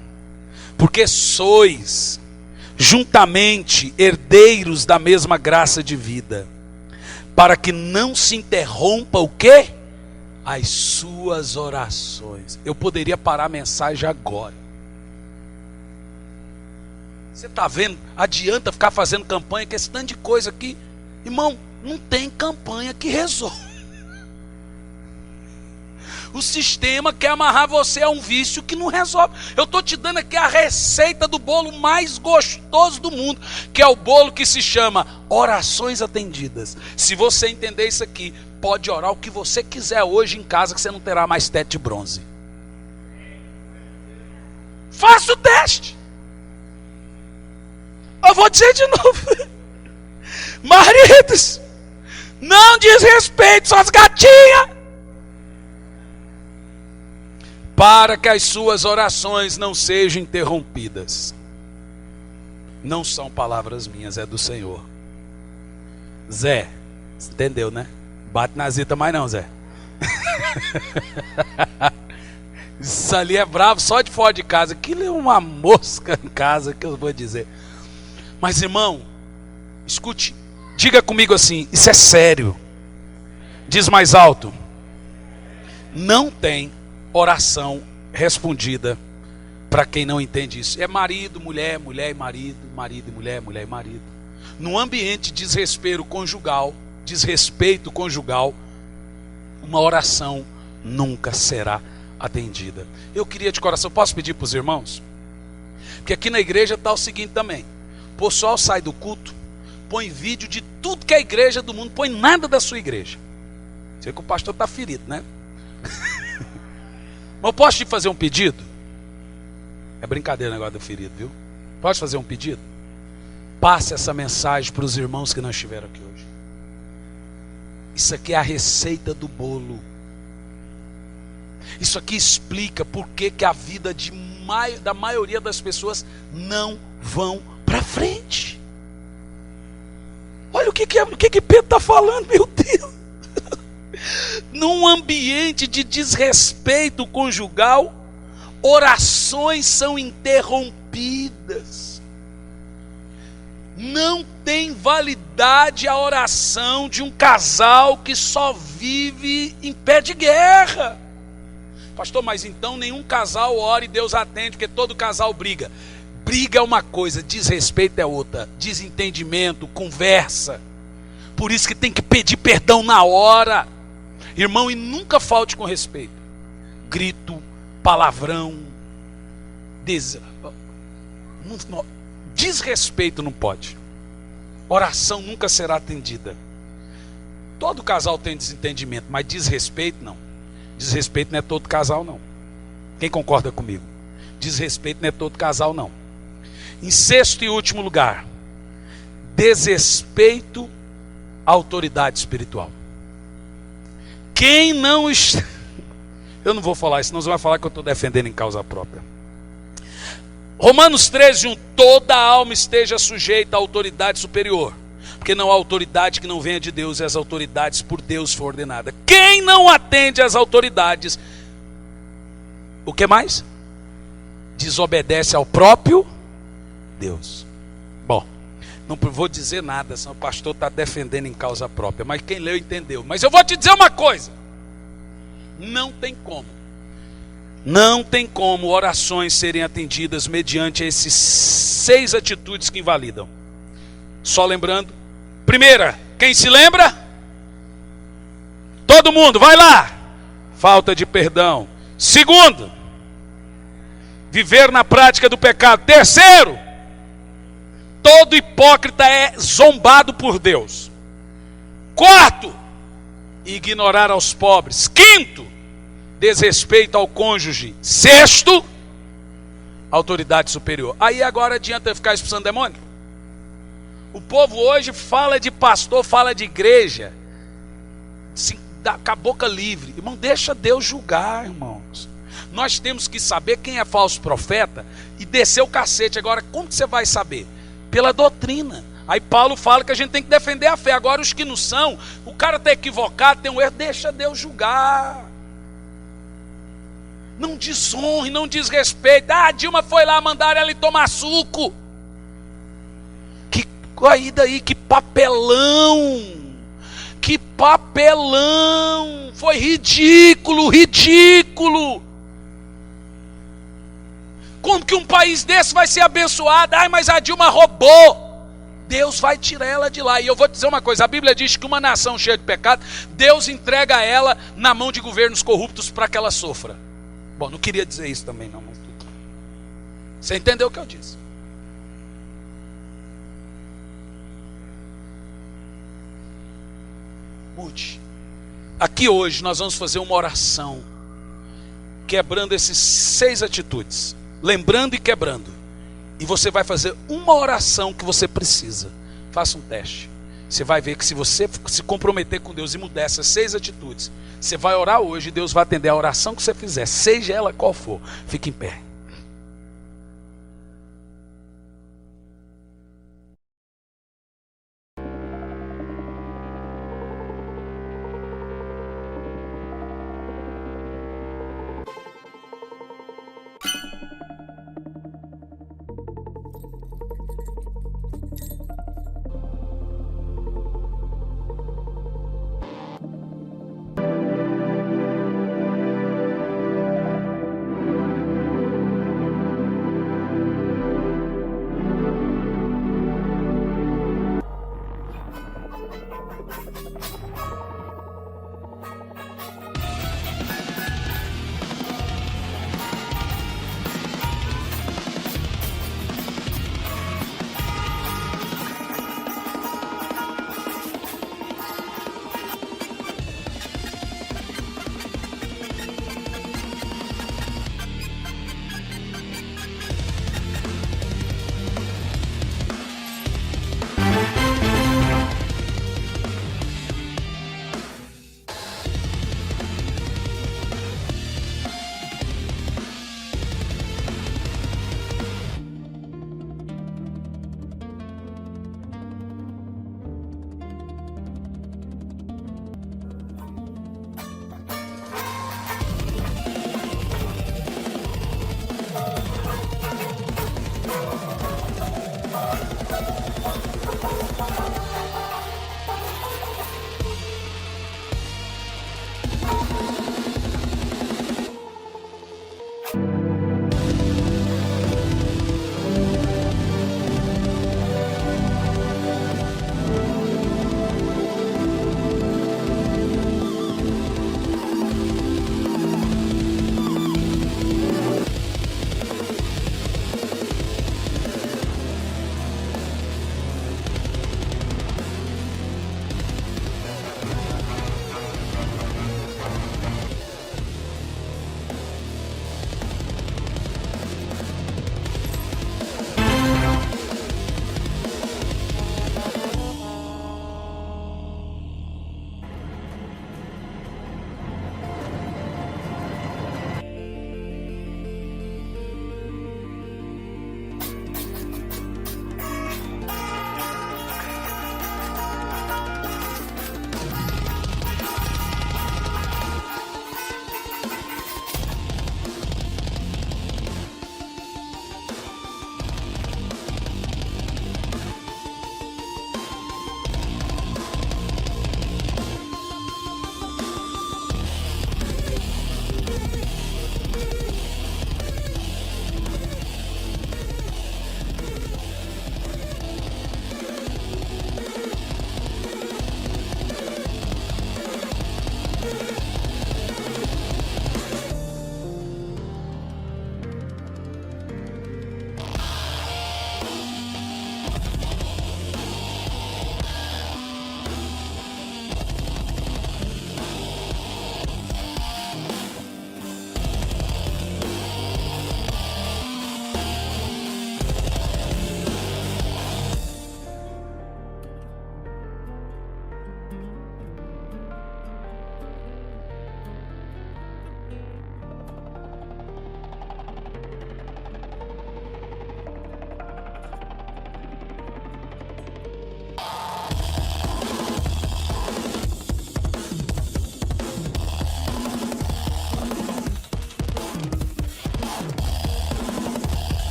porque sois juntamente herdeiros da mesma graça de vida, para que não se interrompa o quê? As suas orações. Eu poderia parar a mensagem agora. Você está vendo? Adianta ficar fazendo campanha com esse tanto de coisa aqui. Irmão, não tem campanha que resolve. O sistema quer amarrar você a um vício que não resolve. Eu estou te dando aqui a receita do bolo mais gostoso do mundo, que é o bolo que se chama orações atendidas. Se você entender isso aqui, pode orar o que você quiser hoje em casa, que você não terá mais teto de bronze. Faça o teste. Eu vou dizer de novo. Maridos, não desrespeite suas gatinhas, para que as suas orações não sejam interrompidas. Não são palavras minhas, é do Senhor. Zé, entendeu, né? Bate na zita mais não, Zé. Isso ali é bravo só de fora de casa. Aquilo é uma mosca em casa, que eu vou dizer. Mas irmão, escute, diga comigo assim, isso é sério. Diz mais alto. Não tem oração respondida para quem não entende isso. É marido, mulher, mulher e marido, marido e mulher, mulher e marido. No ambiente de desrespeito conjugal, uma oração nunca será atendida. Eu queria de coração, posso pedir para os irmãos? Porque aqui na igreja está o seguinte também. O pessoal sai do culto, põe vídeo de tudo que é igreja do mundo, põe nada da sua igreja. Você vê que o pastor está ferido, né? Mas eu posso te fazer um pedido? É brincadeira o negócio do ferido, viu? Pode fazer um pedido? Passe essa mensagem para os irmãos que não estiveram aqui hoje. Isso aqui é a receita do bolo. Isso aqui explica por que a vida da maioria das pessoas não vão para frente. Olha o que Pedro está falando, meu Deus. Num ambiente de desrespeito conjugal, orações são interrompidas. Não tem validade a oração de um casal que só vive em pé de guerra. Pastor, mas então nenhum casal ora e Deus atende, porque todo casal briga. Briga é uma coisa, desrespeito é outra. Desentendimento, conversa. Por isso que tem que pedir perdão na hora. Irmão, e nunca falte com respeito. Grito, palavrão, desrespeito não pode. Oração nunca será atendida. Todo casal tem desentendimento, mas desrespeito não. Desrespeito não é todo casal não. Quem concorda comigo? Desrespeito não é todo casal não. Em sexto e último lugar, desrespeito à autoridade espiritual. Quem não está... Eu não vou falar isso, senão você vai falar que eu estou defendendo em causa própria. Romanos 13:1, toda alma esteja sujeita à autoridade superior, porque não há autoridade que não venha de Deus, e as autoridades por Deus foram ordenadas. Quem não atende às autoridades, o que mais? Desobedece ao próprio Deus. Bom, não vou dizer nada, senão o pastor está defendendo em causa própria, mas quem leu entendeu. Mas eu vou te dizer uma coisa: não tem como orações serem atendidas mediante esses 6 atitudes que invalidam. Só lembrando, primeira, quem se lembra? Todo mundo, vai lá. Falta de perdão. Segundo, viver na prática do pecado. Terceiro, todo hipócrita é zombado por Deus. Quarto, ignorar aos pobres. Quinto, desrespeito ao cônjuge. Sexto, autoridade superior. Aí agora adianta ficar expulsando demônio? O povo hoje fala de pastor, fala de igreja, assim, com a boca livre. Irmão, deixa Deus julgar, irmãos. Nós temos que saber quem é falso profeta e descer o cacete. Agora, como que você vai saber? Pela doutrina. Aí Paulo fala que a gente tem que defender a fé. Agora, os que não são, o cara está equivocado, tem um erro, deixa Deus julgar. Não desonre, não desrespeite. Ah, Dilma foi lá, mandaram ela ir tomar suco. Aí daí, que papelão. Que papelão. Foi ridículo, ridículo. Como que um país desse vai ser abençoado? Ai, mas a Dilma roubou. Deus vai tirar ela de lá. E eu vou te dizer uma coisa, a Bíblia diz que uma nação cheia de pecado, Deus entrega ela na mão de governos corruptos para que ela sofra. Bom, não queria dizer isso também não, mas tudo. Você entendeu o que eu disse? Mude. Aqui hoje nós vamos fazer uma oração, quebrando esses 6 atitudes, lembrando e quebrando. E você vai fazer uma oração que você precisa. Faça um teste. Você vai ver que se você se comprometer com Deus e mudar essas 6 atitudes, você vai orar hoje e Deus vai atender a oração que você fizer, seja ela qual for. Fique em pé.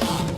Aleluia.